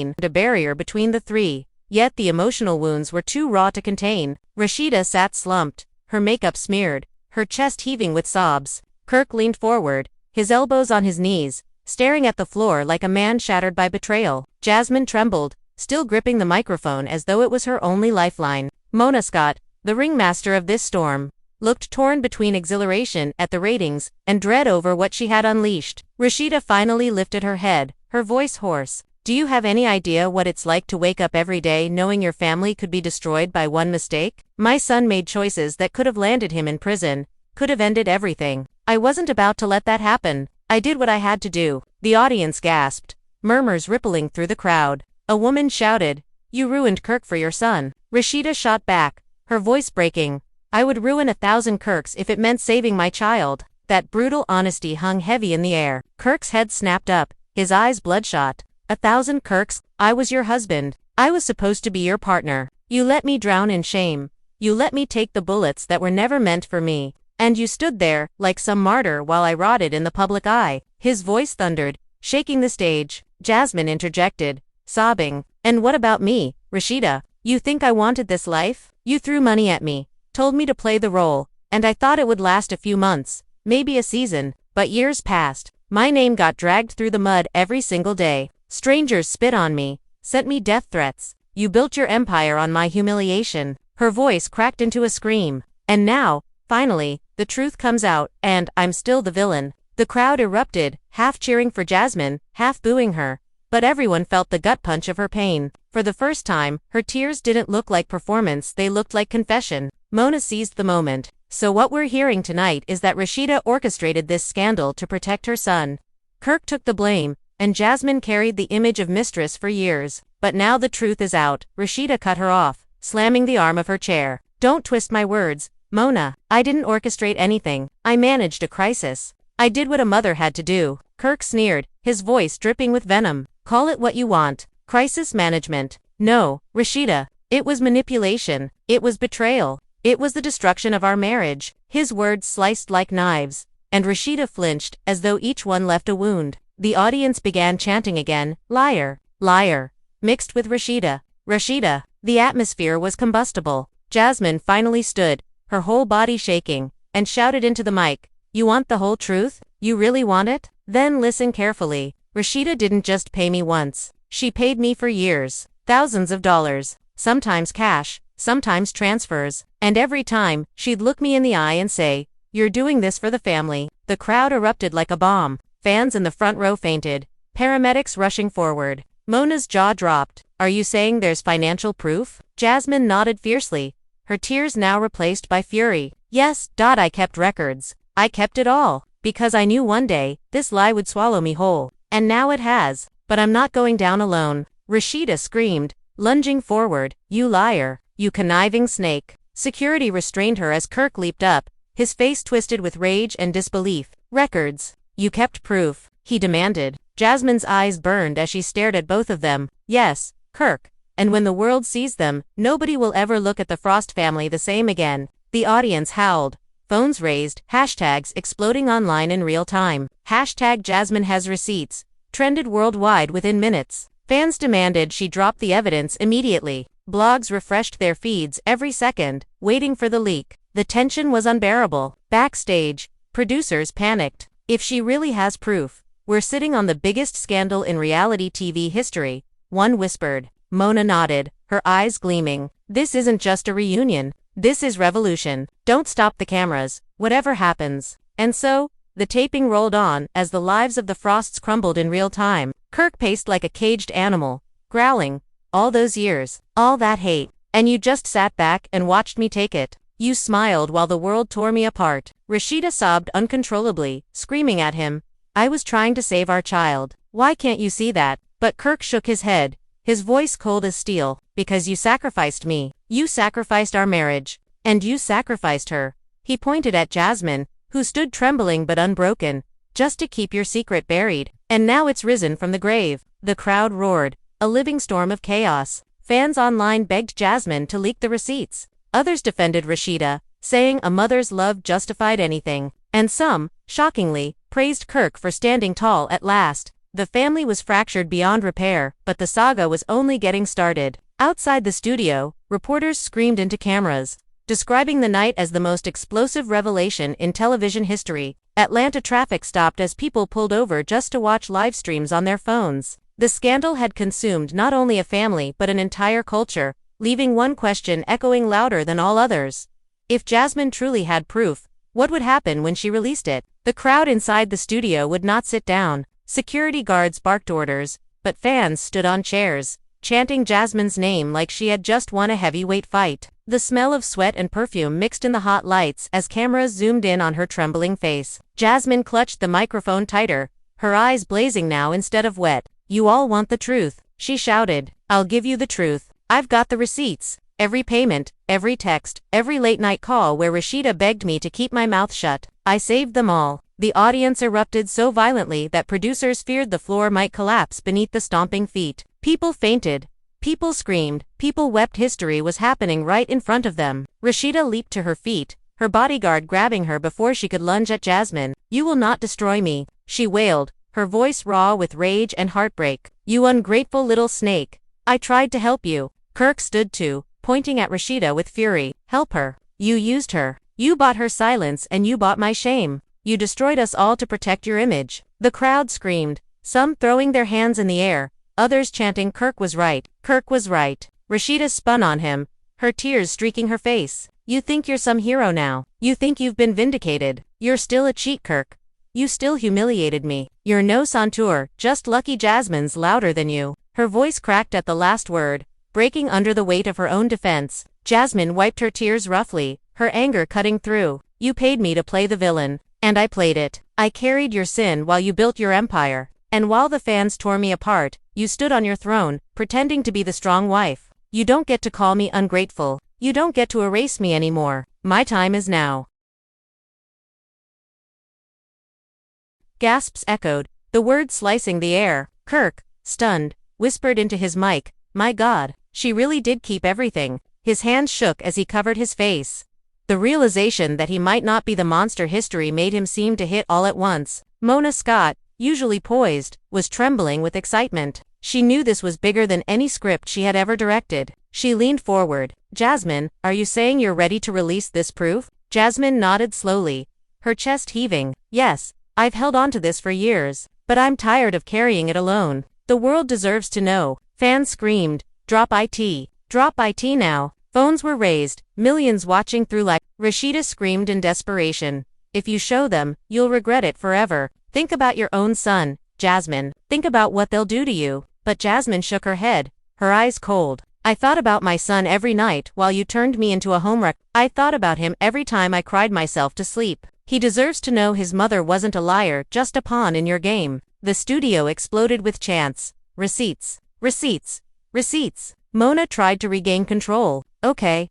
Rasheeda sat slumped, her makeup smeared, her chest heaving with sobs. Kirk leaned forward, his elbows on his knees, staring at the floor like a man shattered by betrayal. Jasmine trembled, still gripping the microphone as though it was her only lifeline. Mona Scott, the ringmaster of this storm, looked torn between exhilaration at the ratings and dread over what she had unleashed. Rasheeda finally lifted her head, her voice hoarse. Do you have any idea what it's like to wake up every day knowing your family could be destroyed by one mistake? My son made choices that could have landed him in prison, could have ended everything. I wasn't about to let that happen. I did what I had to do. The audience gasped, murmurs rippling through the crowd. A woman shouted, "You ruined Kirk for your son." Rasheeda shot back, her voice breaking. I would ruin 1,000 Kirks if it meant saving my child. That brutal honesty hung heavy in the air. Kirk's head snapped up, his eyes bloodshot. 1,000 Kirks, I was your husband. I was supposed to be your partner. You let me drown in shame. You let me take the bullets that were never meant for me. And you stood there, like some martyr while I rotted in the public eye. His voice thundered, shaking the stage. Jasmine interjected, sobbing. And what about me, Rasheeda? You think I wanted this life? You threw money at me, told me to play the role, and I thought it would last a few months, maybe a season, but years passed. My name got dragged through the mud every single day. Strangers spit on me, sent me death threats. You built your empire on my humiliation. Her voice cracked into a scream. And now, finally, the truth comes out, and I'm still the villain. The crowd erupted, half cheering for Jasmine, half booing her. But everyone felt the gut punch of her pain. For the first time, her tears didn't look like performance, they looked like confession. Mona seized the moment. So what we're hearing tonight is that Rasheeda orchestrated this scandal to protect her son. Kirk took the blame, and Jasmine carried the image of mistress for years. But now the truth is out. Rasheeda cut her off, slamming the arm of her chair. Don't twist my words, Mona. I didn't orchestrate anything. I managed a crisis. I did what a mother had to do. Kirk sneered, his voice dripping with venom. Call it what you want. Crisis management. No, Rasheeda. It was manipulation. It was betrayal. It was the destruction of our marriage. His words sliced like knives, and Rasheeda flinched as though each one left a wound. The audience began chanting again, liar, liar, mixed with Rasheeda, Rasheeda. The atmosphere was combustible. Jasmine finally stood, her whole body shaking, and shouted into the mic, you want the whole truth? You really want it? Then listen carefully. Rasheeda didn't just pay me once. She paid me for years. Thousands of dollars. Sometimes cash, sometimes transfers. And every time, she'd look me in the eye and say, you're doing this for the family. The crowd erupted like a bomb. Fans in the front row fainted. Paramedics rushing forward. Mona's jaw dropped. Are you saying there's financial proof? Jasmine nodded fiercely, her tears now replaced by fury. Yes, I kept records. I kept it all. Because I knew one day, this lie would swallow me whole. And now it has. But I'm not going down alone. Rasheeda screamed, lunging forward. You liar. You conniving snake. Security restrained her as Kirk leaped up, his face twisted with rage and disbelief. Records. You kept proof, he demanded. Jasmine's eyes burned as she stared at both of them. Yes, Kirk. And when the world sees them, nobody will ever look at the Frost family the same again. The audience howled. Phones raised, hashtags exploding online in real time. Hashtag Jasmine has receipts. Trended worldwide within minutes. Fans demanded she drop the evidence immediately. Blogs refreshed their feeds every second, waiting for the leak. The tension was unbearable. Backstage, producers panicked. If she really has proof, we're sitting on the biggest scandal in reality TV history, one whispered. Mona nodded, her eyes gleaming. This isn't just a reunion. This is revolution. Don't stop the cameras, whatever happens. And so, the taping rolled on as the lives of the Frosts crumbled in real time. Kirk paced like a caged animal, growling. All those years, all that hate, and you just sat back and watched me take it. You smiled while the world tore me apart. Rasheeda sobbed uncontrollably, screaming at him, I was trying to save our child. Why can't you see that? But Kirk shook his head, his voice cold as steel. Because you sacrificed me. You sacrificed our marriage. And you sacrificed her. He pointed at Jasmine, who stood trembling but unbroken, just to keep your secret buried. And now it's risen from the grave. The crowd roared, a living storm of chaos. Fans online begged Jasmine to leak the receipts. Others defended Rasheeda, saying a mother's love justified anything. And some, shockingly, praised Kirk for standing tall at last. The family was fractured beyond repair, but the saga was only getting started. Outside the studio, reporters screamed into cameras, describing the night as the most explosive revelation in television history. Atlanta traffic stopped as people pulled over just to watch live streams on their phones. The scandal had consumed not only a family but an entire culture, leaving one question echoing louder than all others. If Jasmine truly had proof, what would happen when she released it? The crowd inside the studio would not sit down. Security guards barked orders, but fans stood on chairs, chanting Jasmine's name like she had just won a heavyweight fight. The smell of sweat and perfume mixed in the hot lights as cameras zoomed in on her trembling face. Jasmine clutched the microphone tighter, her eyes blazing now instead of wet. You all want the truth, she shouted. I'll give you the truth. I've got the receipts. Every payment, every text, every late-night call where Rasheeda begged me to keep my mouth shut. I saved them all. The audience erupted so violently that producers feared the floor might collapse beneath the stomping feet. People fainted. People screamed. People wept. History was happening right in front of them. Rasheeda leaped to her feet, her bodyguard grabbing her before she could lunge at Jasmine. You will not destroy me, she wailed, her voice raw with rage and heartbreak. You ungrateful little snake. I tried to help you. Kirk stood too, pointing at Rasheeda with fury. Help her. You used her. You bought her silence and you bought my shame. You destroyed us all to protect your image. The crowd screamed, some throwing their hands in the air, others chanting Kirk was right. Kirk was right. Rasheeda spun on him, her tears streaking her face. You think you're some hero now. You think you've been vindicated. You're still a cheat, Kirk. You still humiliated me. You're no saunteur, just lucky Jasmine's louder than you. Her voice cracked at the last word, breaking under the weight of her own defense. Jasmine wiped her tears roughly, her anger cutting through. You paid me to play the villain. And I played it. I carried your sin while you built your empire. And while the fans tore me apart, you stood on your throne, pretending to be the strong wife. You don't get to call me ungrateful. You don't get to erase me anymore. My time is now. Gasps echoed, the words slicing the air. Kirk, stunned, whispered into his mic, my God, she really did keep everything. His hands shook as he covered his face. The realization that he might not be the monster history made him seem to hit all at once. Mona Scott, usually poised, was trembling with excitement. She knew this was bigger than any script she had ever directed. She leaned forward. Jasmine, are you saying you're ready to release this proof? Jasmine nodded slowly, her chest heaving. Yes, I've held on to this for years, but I'm tired of carrying it alone. The world deserves to know. Fans screamed, drop IT. Drop IT now. Phones were raised, millions watching through live. Rasheeda screamed in desperation. If you show them, you'll regret it forever. Think about your own son, Jasmine. Think about what they'll do to you. But Jasmine shook her head, her eyes cold. I thought about my son every night while you turned me into a homewrecker. I thought about him every time I cried myself to sleep. He deserves to know his mother wasn't a liar, just a pawn in your game. The studio exploded with chants. Receipts. Receipts. Receipts. Mona tried to regain control. Okay,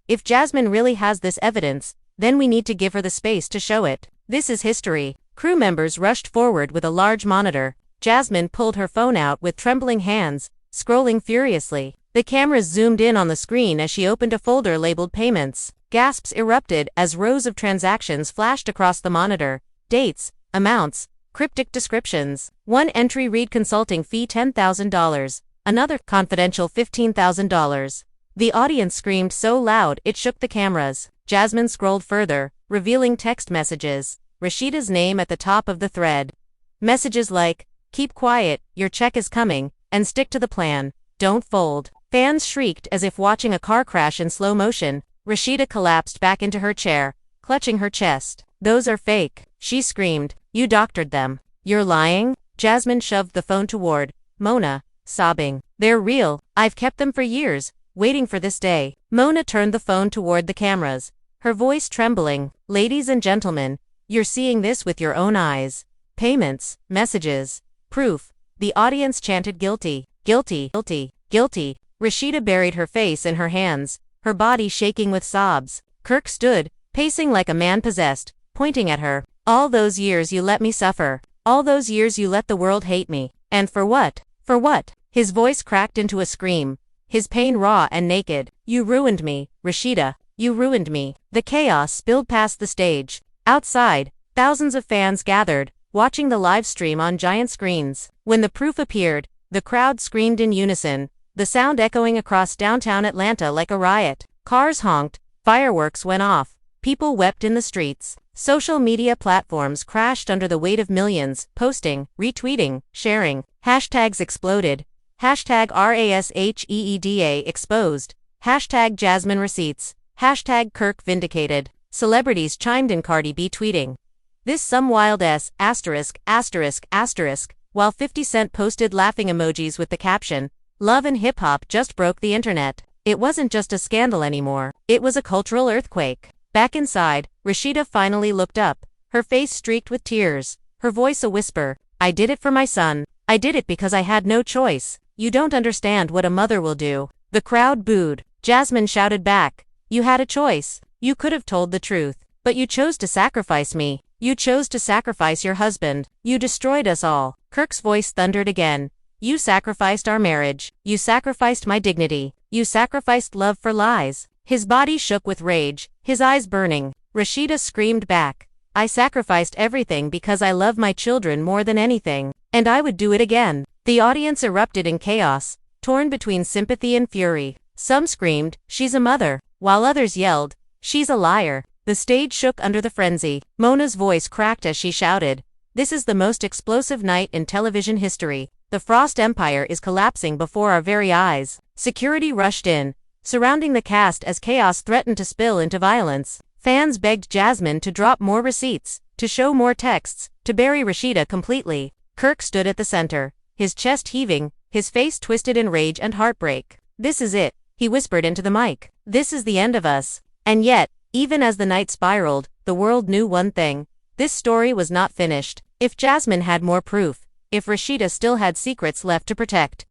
if Jasmine really has this evidence, then we need to give her the space to show it. This is history. Crew members rushed forward with a large monitor. Jasmine pulled her phone out with trembling hands, scrolling furiously. The cameras zoomed in on the screen as she opened a folder labeled payments. Gasps erupted as rows of transactions flashed across the monitor. Dates, amounts, cryptic descriptions. One entry read consulting fee $10,000. Another confidential $15,000. The audience screamed so loud it shook the cameras. Jasmine scrolled further, revealing text messages. Rasheeda's name at the top of the thread. Messages like, keep quiet, your check is coming, and stick to the plan. Don't fold. Fans shrieked as if watching a car crash in slow motion. Rasheeda collapsed back into her chair, clutching her chest. Those are fake, she screamed. You doctored them. You're lying? Jasmine shoved the phone toward Mona, sobbing. They're real. I've kept them for years, waiting for this day. Mona turned the phone toward the cameras, her voice trembling. Ladies and gentlemen, you're seeing this with your own eyes. Payments, messages, proof. The audience chanted guilty, guilty, guilty, guilty. Rasheeda buried her face in her hands, her body shaking with sobs. Kirk stood, pacing like a man possessed, pointing at her. All those years you let me suffer. All those years you let the world hate me. And for what? For what? His voice cracked into a scream, his pain raw and naked. You ruined me, Rasheeda. You ruined me. The chaos spilled past the stage. Outside, thousands of fans gathered, watching the live stream on giant screens. When the proof appeared, the crowd screamed in unison, the sound echoing across downtown Atlanta like a riot. Cars honked, fireworks went off, people wept in the streets. Social media platforms crashed under the weight of millions, posting, retweeting, sharing. Hashtags exploded. Hashtag RASHEEDA exposed. Hashtag Jasmine receipts. Hashtag Kirk vindicated. Celebrities chimed in, Cardi B tweeting, "This some wild s, asterisk, asterisk, asterisk," while 50 Cent posted laughing emojis with the caption, "Love and hip-hop just broke the internet." It wasn't just a scandal anymore, it was a cultural earthquake. Back inside, Rasheeda finally looked up, her face streaked with tears, her voice a whisper. "I did it for my son. I did it because I had no choice. You don't understand what a mother will do." The crowd booed. Jasmine shouted back, "You had a choice. You could have told the truth. But you chose to sacrifice me. You chose to sacrifice your husband. You destroyed us all." Kirk's voice thundered again. "You sacrificed our marriage. You sacrificed my dignity. You sacrificed love for lies." His body shook with rage, his eyes burning. Rasheeda screamed back, "I sacrificed everything because I love my children more than anything. And I would do it again." The audience erupted in chaos, torn between sympathy and fury. Some screamed, "She's a mother," while others yelled, "She's a liar." The stage shook under the frenzy. Mona's voice cracked as she shouted, "This is the most explosive night in television history. The Frost Empire is collapsing before our very eyes." Security rushed in, surrounding the cast as chaos threatened to spill into violence. Fans begged Jasmine to drop more receipts, to show more texts, to bury Rasheeda completely. Kirk stood at the center, his chest heaving, his face twisted in rage and heartbreak. "This is it," he whispered into the mic. "This is the end of us." And yet, even as the night spiraled, the world knew one thing. This story was not finished. If Jasmine had more proof, if Rasheeda still had secrets left to protect,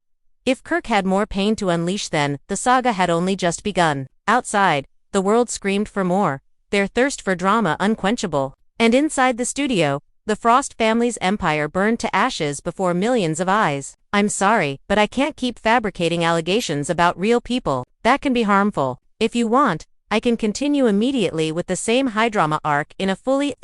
if Kirk had more pain to unleash, then the saga had only just begun. Outside, the world screamed for more, their thirst for drama unquenchable. And inside the studio, the Frost family's empire burned to ashes before millions of eyes. "I'm sorry, but I can't keep fabricating allegations about real people. That can be harmful. If you want, I can continue immediately with the same high-drama arc in a fully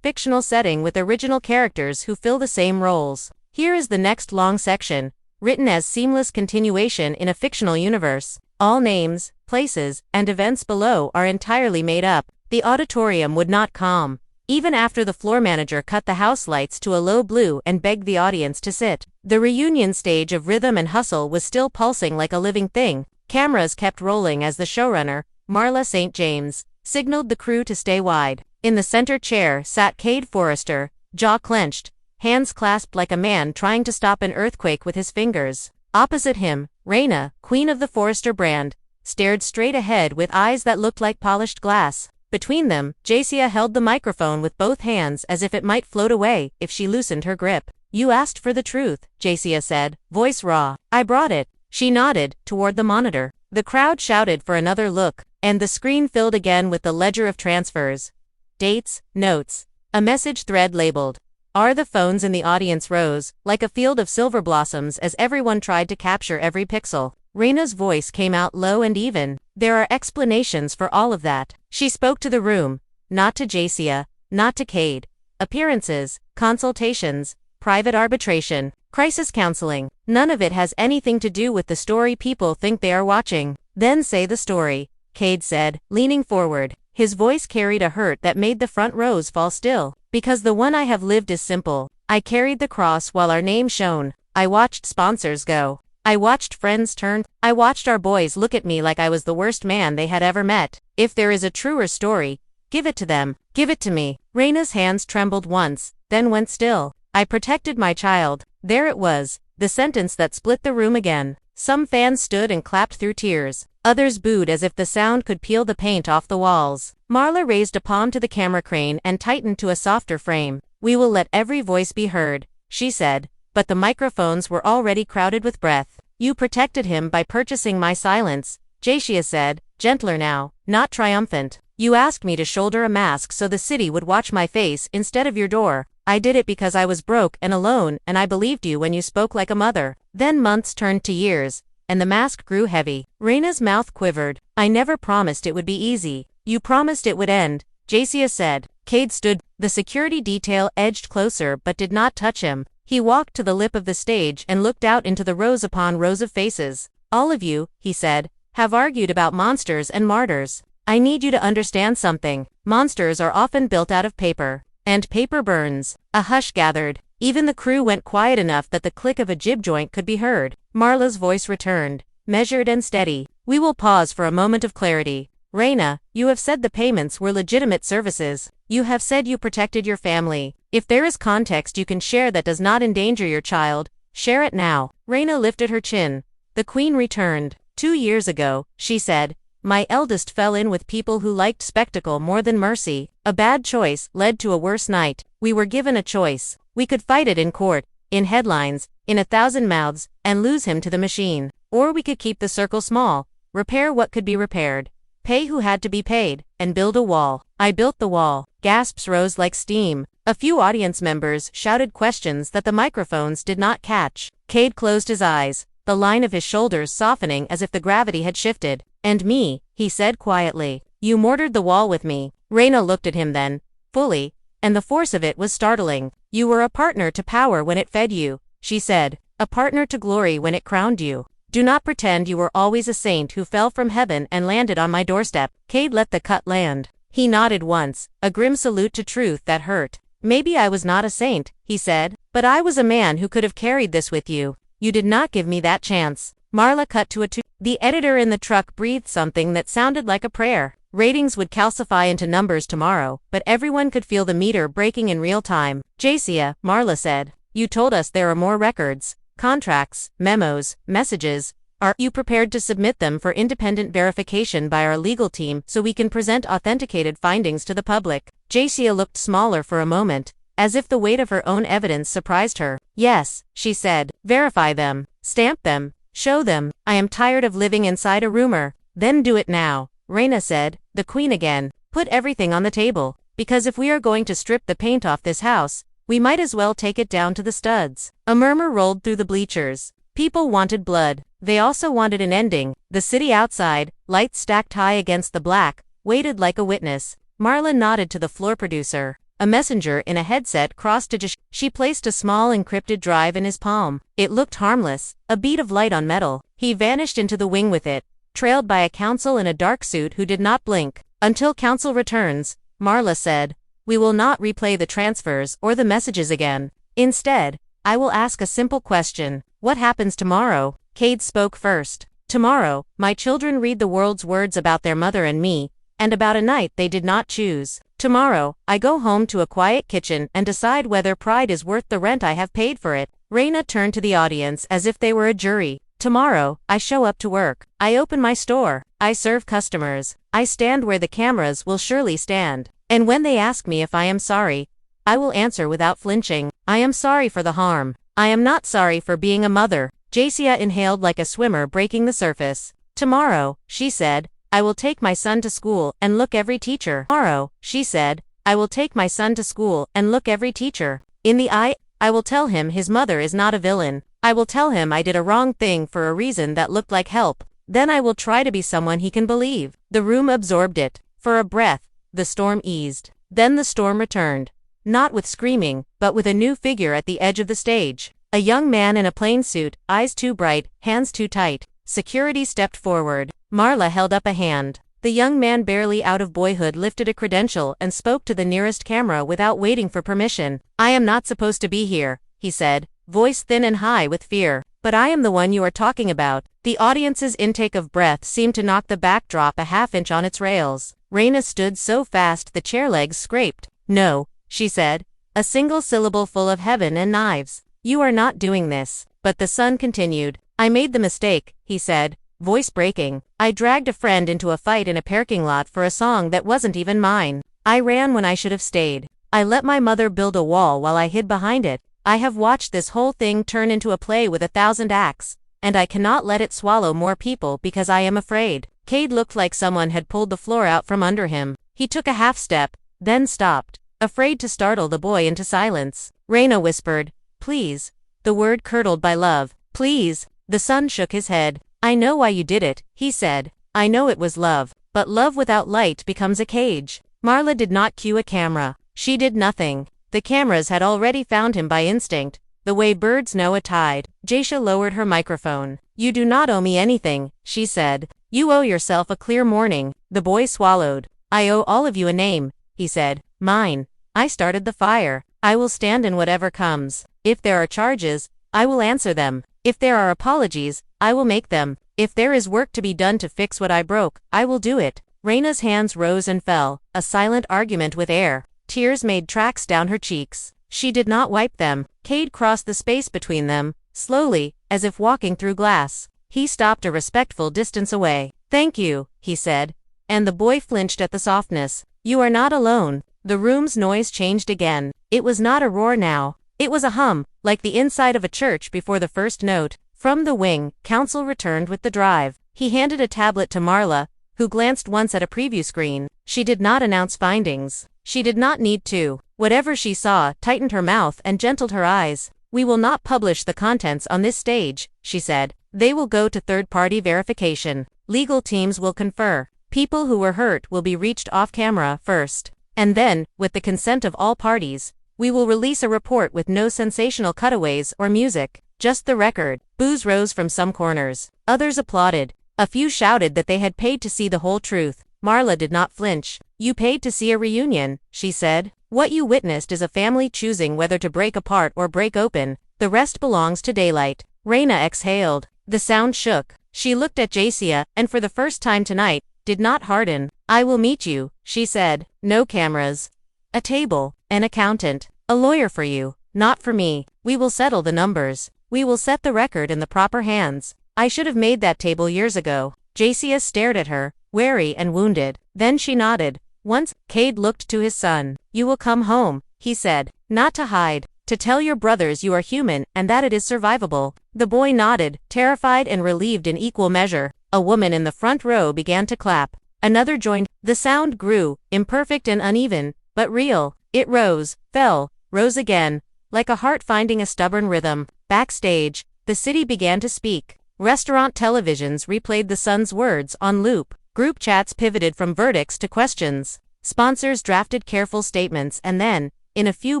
fictional setting with original characters who fill the same roles. Here is the next long section, written as seamless continuation in a fictional universe. All names, places, and events below are entirely made up." The auditorium would not calm. Even after the floor manager cut the house lights to a low blue and begged the audience to sit, the reunion stage of rhythm and hustle was still pulsing like a living thing. Cameras kept rolling as the showrunner, Marla St. James, signaled the crew to stay wide. In the center chair sat Cade Forrester, jaw clenched, hands clasped like a man trying to stop an earthquake with his fingers. Opposite him, Raina, queen of the Forrester brand, stared straight ahead with eyes that looked like polished glass. Between them, Jacia held the microphone with both hands as if it might float away if she loosened her grip. "You asked for the truth," Jacia said, voice raw. "I brought it." She nodded, toward the monitor. The crowd shouted for another look, and the screen filled again with the ledger of transfers. Dates, notes. A message thread labeled, "Are the phones?" in the audience rose, like a field of silver blossoms as everyone tried to capture every pixel. Raina's voice came out low and even. "There are explanations for all of that." She spoke to the room, not to Jacia, not to Cade. Appearances, consultations, private arbitration, crisis counseling. None of it has anything to do with the story people think they are watching. "Then say the story," Cade said, leaning forward. His voice carried a hurt that made the front rows fall still. "Because the one I have lived is simple. I carried the cross while our name shone. I watched sponsors go. I watched friends turn. I watched our boys look at me like I was the worst man they had ever met. If there is a truer story, give it to them. Give it to me." Raina's hands trembled once, then went still. "I protected my child." There it was, the sentence that split the room again. Some fans stood and clapped through tears. Others booed as if the sound could peel the paint off the walls. Marla raised a palm to the camera crane and tightened to a softer frame. We will let every voice be heard, she said, but the microphones were already crowded with breath. You protected him by purchasing my silence, Jasmine said, gentler now, not triumphant. You asked me to shoulder a mask so the city would watch my face instead of your door. I did it because I was broke and alone, and I believed you when you spoke like a mother. Then months turned to years, and the mask grew heavy. Raina's mouth quivered. I never promised it would be easy. You promised it would end, Jasmine said. Cade stood. The security detail edged closer but did not touch him. He walked to the lip of the stage and looked out into the rows upon rows of faces. All of you, he said, have argued about monsters and martyrs. I need you to understand something. Monsters are often built out of paper. And paper burns. A hush gathered. Even the crew went quiet enough that the click of a jib joint could be heard. Marla's voice returned, measured and steady. We will pause for a moment of clarity. Raina, you have said the payments were legitimate services. You have said you protected your family. If there is context you can share that does not endanger your child, share it now. Raina lifted her chin. The queen returned. 2 years ago, she said, my eldest fell in with people who liked spectacle more than mercy. A bad choice led to a worse night. We were given a choice. We could fight it in court, in headlines, in 1,000 mouths, and lose him to the machine. Or we could keep the circle small, repair what could be repaired, pay who had to be paid, and build a wall. I built the wall. Gasps rose like steam. A few audience members shouted questions that the microphones did not catch. Cade closed his eyes, the line of his shoulders softening as if the gravity had shifted. And me, he said quietly. You mortared the wall with me. Raina looked at him then, fully, and the force of it was startling. You were a partner to power when it fed you, she said, a partner to glory when it crowned you. Do not pretend you were always a saint who fell from heaven and landed on my doorstep. Cade let the cut land. He nodded once, a grim salute to truth that hurt. Maybe I was not a saint, he said, but I was a man who could have carried this with you. You did not give me that chance. Marla cut to a The editor in the truck breathed something that sounded like a prayer. Ratings would calcify into numbers tomorrow, but everyone could feel the meter breaking in real time. Jasmine, Marla said, you told us there are more records, contracts, memos, messages. Are you prepared to submit them for independent verification by our legal team so we can present authenticated findings to the public? Jasmine looked smaller for a moment, as if the weight of her own evidence surprised her. Yes, she said. Verify them. Stamp them. Show them. I am tired of living inside a rumor. Then do it now, Raina said, the queen again. Put everything on the table, because if we are going to strip the paint off this house, we might as well take it down to the studs. A murmur rolled through the bleachers. People wanted blood. They also wanted an ending. The city outside, lights stacked high against the black, waited like a witness. Marla nodded to the floor producer. A messenger in a headset crossed to Josh. She placed a small encrypted drive in his palm. It looked harmless, a bead of light on metal. He vanished into the wing with it, trailed by a counsel in a dark suit who did not blink. Until counsel returns, Marla said, we will not replay the transfers or the messages again. Instead, I will ask a simple question. What happens tomorrow? Cade spoke first. Tomorrow, my children read the world's words about their mother and me, and about a night they did not choose. Tomorrow, I go home to a quiet kitchen and decide whether pride is worth the rent I have paid for it. Raina turned to the audience as if they were a jury. Tomorrow, I show up to work. I open my store. I serve customers. I stand where the cameras will surely stand. And when they ask me if I am sorry, I will answer without flinching. I am sorry for the harm. I am not sorry for being a mother. Jasmine inhaled like a swimmer breaking the surface. Tomorrow, she said, I will take my son to school and look every teacher. Tomorrow, she said, I will take my son to school and look every teacher in the eye. I will tell him his mother is not a villain. I will tell him I did a wrong thing for a reason that looked like help. Then I will try to be someone he can believe. The room absorbed it. For a breath, the storm eased. Then the storm returned. Not with screaming, but with a new figure at the edge of the stage. A young man in a plain suit, eyes too bright, hands too tight. Security stepped forward. Marla held up a hand. The young man, barely out of boyhood, lifted a credential and spoke to the nearest camera without waiting for permission. I am not supposed to be here, he said, voice thin and high with fear. But I am the one you are talking about. The audience's intake of breath seemed to knock the backdrop a half-inch on its rails. Raina stood so fast the chair legs scraped. No, she said, a single syllable full of heaven and knives. You are not doing this. But the son continued. I made the mistake, he said, voice breaking. I dragged a friend into a fight in a parking lot for a song that wasn't even mine. I ran when I should have stayed. I let my mother build a wall while I hid behind it. I have watched this whole thing turn into a play with 1,000 acts, and I cannot let it swallow more people because I am afraid. Cade looked like someone had pulled the floor out from under him. He took a half step, then stopped, afraid to startle the boy into silence. Raina whispered, "Please." The word curdled by love. "Please." The son shook his head. "I know why you did it," he said. "I know it was love. But love without light becomes a cage." Marla did not cue a camera. She did nothing. The cameras had already found him by instinct, the way birds know a tide. Jasha lowered her microphone. "You do not owe me anything," she said. "You owe yourself a clear morning." The boy swallowed. "I owe all of you a name," he said. "Mine. I started the fire. I will stand in whatever comes. If there are charges, I will answer them. If there are apologies, I will make them. If there is work to be done to fix what I broke, I will do it." Raina's hands rose and fell, a silent argument with air. Tears made tracks down her cheeks. She did not wipe them. Cade crossed the space between them, slowly, as if walking through glass. He stopped a respectful distance away. "Thank you," he said, and the boy flinched at the softness. "You are not alone." The room's noise changed again. It was not a roar now. It was a hum, like the inside of a church before the first note. From the wing, Counsel returned with the drive. He handed a tablet to Marla, who glanced once at a preview screen. She did not announce findings. She did not need to. Whatever she saw tightened her mouth and gentled her eyes. "We will not publish the contents on this stage," she said. "They will go to third-party verification. Legal teams will confer. People who were hurt will be reached off camera first. And then, with the consent of all parties, we will release a report with no sensational cutaways or music, just the record." Boos rose from some corners. Others applauded. A few shouted that they had paid to see the whole truth. Marla did not flinch. "You paid to see a reunion," she said. "What you witnessed is a family choosing whether to break apart or break open. The rest belongs to daylight." Raina exhaled. The sound shook. She looked at Jacia, and for the first time tonight, did not harden. "I will meet you," she said. "No cameras. A table, an accountant, a lawyer for you, not for me. We will settle the numbers. We will set the record in the proper hands. I should have made that table years ago." Jacia stared at her, wary and wounded. Then she nodded. Once, Cade looked to his son. "You will come home," he said. "Not to hide. To tell your brothers you are human and that it is survivable." The boy nodded, terrified and relieved in equal measure. A woman in the front row began to clap. Another joined. The sound grew, imperfect and uneven, but real. It rose, fell, rose again, like a heart finding a stubborn rhythm. Backstage, the city began to speak. Restaurant televisions replayed the son's words on loop. Group chats pivoted from verdicts to questions. Sponsors drafted careful statements and then, in a few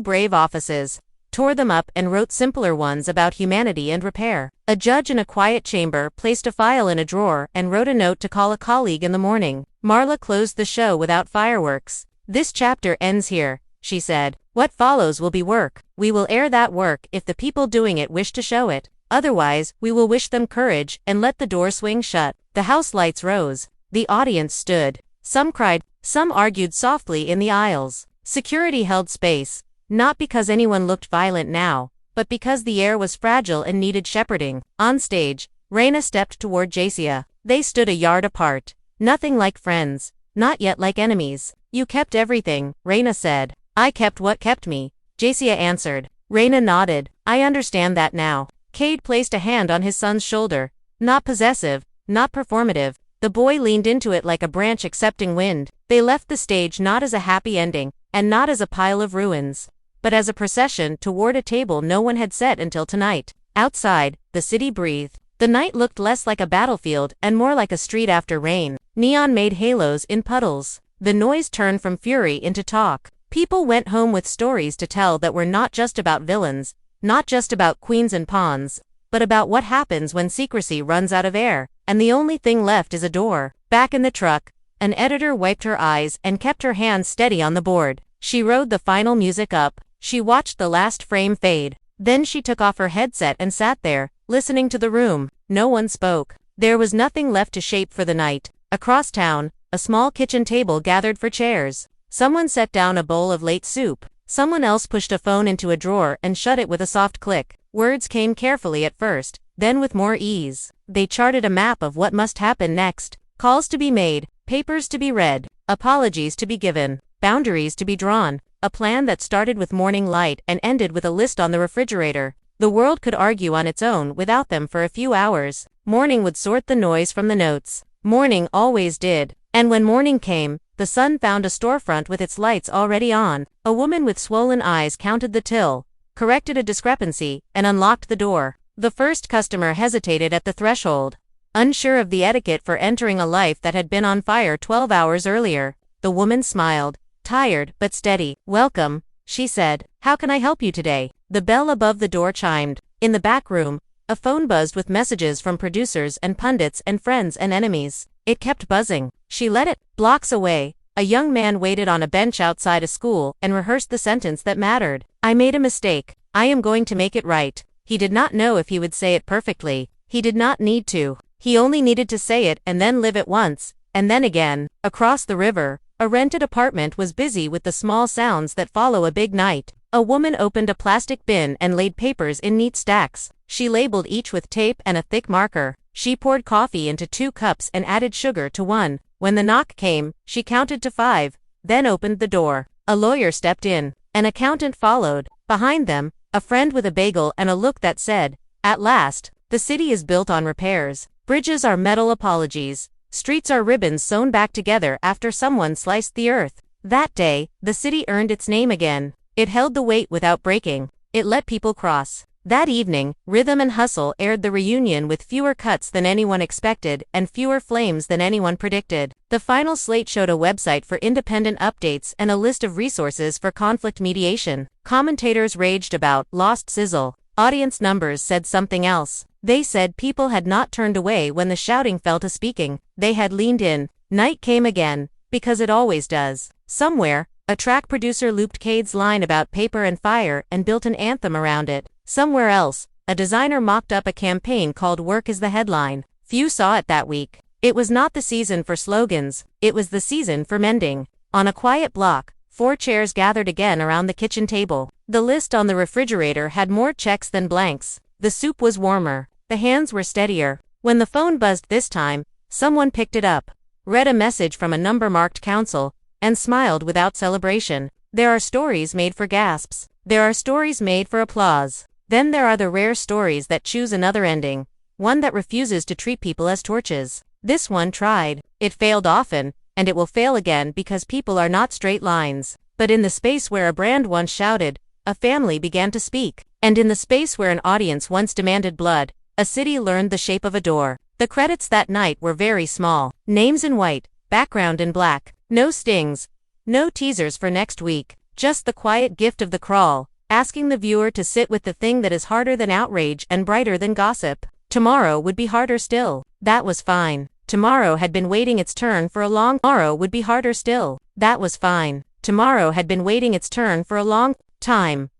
brave offices, tore them up and wrote simpler ones about humanity and repair. A judge in a quiet chamber placed a file in a drawer and wrote a note to call a colleague in the morning. Marla closed the show without fireworks. "This chapter ends here," she said. "What follows will be work. We will air that work if the people doing it wish to show it. Otherwise, we will wish them courage and let the door swing shut." The house lights rose. The audience stood. Some cried, some argued softly in the aisles. Security held space, not because anyone looked violent now, but because the air was fragile and needed shepherding. On stage, Raina stepped toward Jacia. They stood a yard apart. "Nothing like friends, not yet like enemies." "You kept everything," Raina said. "I kept what kept me," Jacia answered. Raina nodded. "I understand that now." Cade placed a hand on his son's shoulder. Not possessive, not performative. The boy leaned into it like a branch accepting wind. They left the stage not as a happy ending, and not as a pile of ruins, but as a procession toward a table no one had set until tonight. Outside, the city breathed. The night looked less like a battlefield and more like a street after rain. Neon made halos in puddles. The noise turned from fury into talk. People went home with stories to tell that were not just about villains, not just about queens and pawns, but about what happens when secrecy runs out of air, and the only thing left is a door. Back in the truck, an editor wiped her eyes and kept her hands steady on the board. She rode the final music up. She watched the last frame fade. Then she took off her headset and sat there, listening to the room. No one spoke. There was nothing left to shape for the night. Across town, a small kitchen table gathered for chairs. Someone set down a bowl of late soup. Someone else pushed a phone into a drawer and shut it with a soft click. Words came carefully at first, then with more ease. They charted a map of what must happen next. Calls to be made, papers to be read, apologies to be given, boundaries to be drawn. a plan that started with morning light and ended with a list on the refrigerator. The world could argue on its own without them for a few hours. Morning would sort the noise from the notes. Morning always did. And when morning came, the sun found a storefront with its lights already on. A woman with swollen eyes counted the till, corrected a discrepancy, and unlocked the door. The first customer hesitated at the threshold, unsure of the etiquette for entering a life that had been on fire 12 hours earlier. The woman smiled, tired but steady. "Welcome," she said. "How can I help you today?" The bell above the door chimed. In the back room, a phone buzzed with messages from producers and pundits and friends and enemies. It kept buzzing. She let it. Blocks away, a young man waited on a bench outside a school and rehearsed the sentence that mattered. "I made a mistake. I am going to make it right." He did not know if he would say it perfectly. He did not need to. He only needed to say it and then live it once, and then again. Across the river, a rented apartment was busy with the small sounds that follow a big night. A woman opened a plastic bin and laid papers in neat stacks. She labeled each with tape and a thick marker. She poured coffee into 2 cups and added sugar to 1. When the knock came, she counted to 5, then opened the door. A lawyer stepped in. An accountant followed. Behind them, a friend with a bagel and a look that said, "At last." The city is built on repairs. Bridges are metal apologies. Streets are ribbons sewn back together after someone sliced the earth. That day, the city earned its name again. It held the weight without breaking. It let people cross. That evening, Rhythm and Hustle aired the reunion with fewer cuts than anyone expected and fewer flames than anyone predicted. The final slate showed a website for independent updates and a list of resources for conflict mediation. Commentators raged about lost sizzle. Audience numbers said something else. They said people had not turned away when the shouting fell to speaking. They had leaned in. Night came again, because it always does. Somewhere, a track producer looped Cade's line about paper and fire and built an anthem around it. Somewhere else, a designer mocked up a campaign called "Work is the Headline." Few saw it that week. It was not the season for slogans, it was the season for mending. On a quiet block, 4 chairs gathered again around the kitchen table. The list on the refrigerator had more checks than blanks. The soup was warmer. The hands were steadier. When the phone buzzed this time, someone picked it up, read a message from a number marked counsel, and smiled without celebration. There are stories made for gasps. There are stories made for applause. Then there are the rare stories that choose another ending, one that refuses to treat people as torches. This one tried. It failed often, and it will fail again because people are not straight lines. But in the space where a brand once shouted, a family began to speak. And in the space where an audience once demanded blood, a city learned the shape of a door. The credits that night were very small. Names in white, background in black. No stings. No teasers for next week. Just the quiet gift of the crawl, asking the viewer to sit with the thing that is harder than outrage and brighter than gossip. Tomorrow would be harder still. That was fine. Tomorrow had been waiting its turn for a long. Tomorrow would be harder still. That was fine. Tomorrow had been waiting its turn for a long time.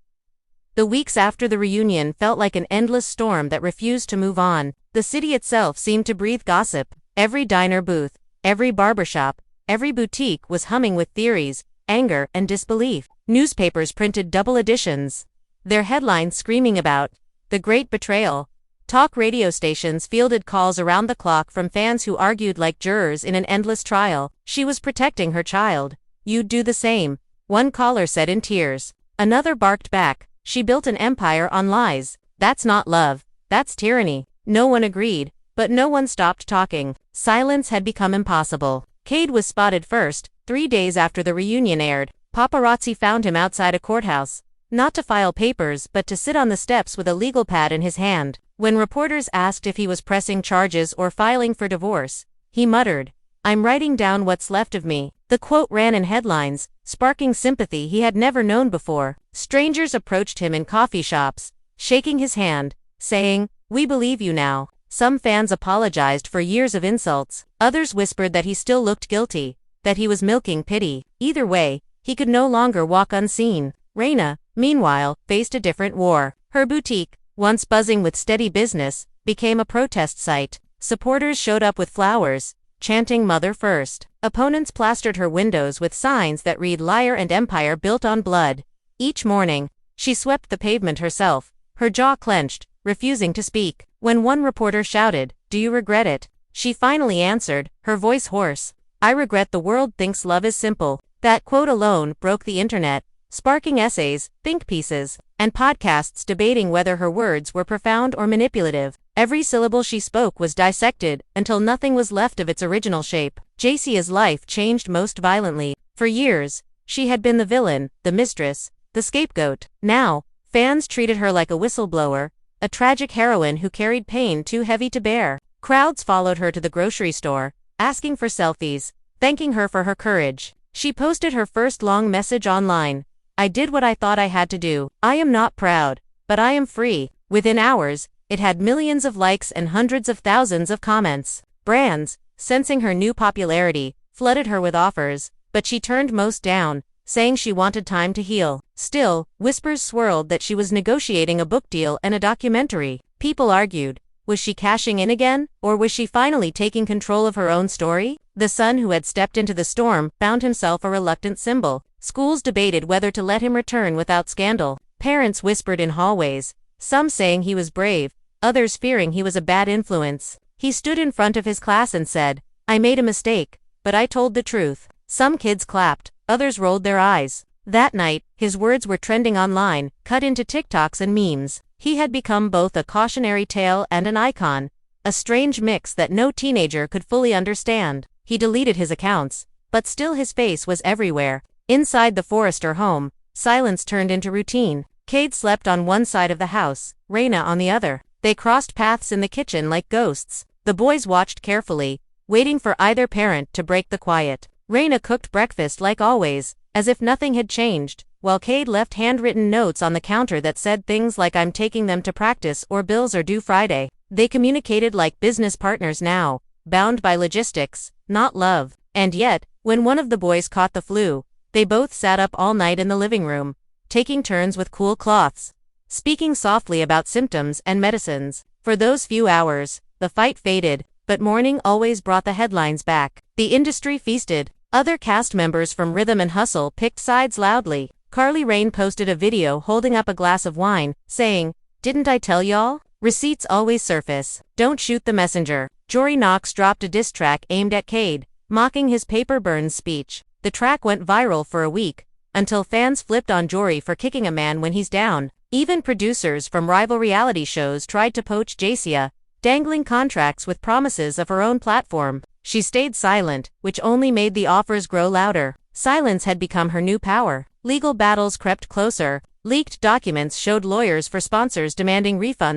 The weeks after the reunion felt like an endless storm that refused to move on. The city itself seemed to breathe gossip. Every diner booth, every barbershop, every boutique was humming with theories, anger, and disbelief. Newspapers printed double editions, their headlines screaming about the great betrayal. Talk radio stations fielded calls around the clock from fans who argued like jurors in an endless trial. She was protecting her child. "You'd do the same," one caller said in tears. Another barked back, "She built an empire on lies. That's not love, that's tyranny." No one agreed, but no one stopped talking. Silence had become impossible. Cade was spotted first, 3 days after the reunion aired. Paparazzi found him outside a courthouse, not to file papers but to sit on the steps with a legal pad in his hand. When reporters asked if he was pressing charges or filing for divorce, he muttered, "I'm writing down what's left of me." The quote ran in headlines, sparking sympathy he had never known before. Strangers approached him in coffee shops, shaking his hand, saying, "We believe you now." Some fans apologized for years of insults. Others whispered that he still looked guilty, that he was milking pity. Either way, he could no longer walk unseen. Raina, meanwhile, faced a different war. Her boutique, once buzzing with steady business, became a protest site. Supporters showed up with flowers, chanting "Mother First." Opponents plastered her windows with signs that read "Liar and Empire Built on Blood." Each morning, she swept the pavement herself, her jaw clenched, refusing to speak. When one reporter shouted, "Do you regret it?" she finally answered, her voice hoarse, "I regret the world thinks love is simple." That quote alone broke the internet. sparking essays, think pieces, and podcasts debating whether her words were profound or manipulative. Every syllable she spoke was dissected until nothing was left of its original shape. Jasia's life changed most violently. For years, she had been the villain, the mistress, the scapegoat. Now, fans treated her like a whistleblower, a tragic heroine who carried pain too heavy to bear. Crowds followed her to the grocery store, asking for selfies, thanking her for her courage. She posted her first long message online. "I did what I thought I had to do. I am not proud, but I am free." Within hours, it had millions of likes and hundreds of thousands of comments. Brands, sensing her new popularity, flooded her with offers, but she turned most down, saying she wanted time to heal. Still, whispers swirled that she was negotiating a book deal and a documentary. People argued, was she cashing in again, or was she finally taking control of her own story? The son who had stepped into the storm found himself a reluctant symbol. Schools debated whether to let him return without scandal. Parents whispered in hallways, some saying he was brave, others fearing he was a bad influence. He stood in front of his class and said, "I made a mistake, but I told the truth." Some kids clapped, others rolled their eyes. That night, his words were trending online, cut into TikToks and memes. He had become both a cautionary tale and an icon, a strange mix that no teenager could fully understand. He deleted his accounts, but still his face was everywhere. Inside the Forrester home, silence turned into routine. Cade slept on one side of the house, Raina on the other. They crossed paths in the kitchen like ghosts. The boys watched carefully, waiting for either parent to break the quiet. Raina cooked breakfast like always, as if nothing had changed, while Cade left handwritten notes on the counter that said things like "I'm taking them to practice" or "bills are due Friday." They communicated like business partners now, bound by logistics, not love. And yet, when one of the boys caught the flu, they both sat up all night in the living room, taking turns with cool cloths, speaking softly about symptoms and medicines. For those few hours, the fight faded, but morning always brought the headlines back. The industry feasted. Other cast members from Rhythm and Hustle picked sides loudly. Carly Rain posted a video holding up a glass of wine, saying, "Didn't I tell y'all? Receipts always surface. Don't shoot the messenger." Jory Knox dropped a diss track aimed at Cade, mocking his paper burns speech. The track went viral for a week, until fans flipped on Jory for kicking a man when he's down. Even producers from rival reality shows tried to poach Jasia, dangling contracts with promises of her own platform. She stayed silent, which only made the offers grow louder. Silence had become her new power. Legal battles crept closer. Leaked documents showed lawyers for sponsors demanding refunds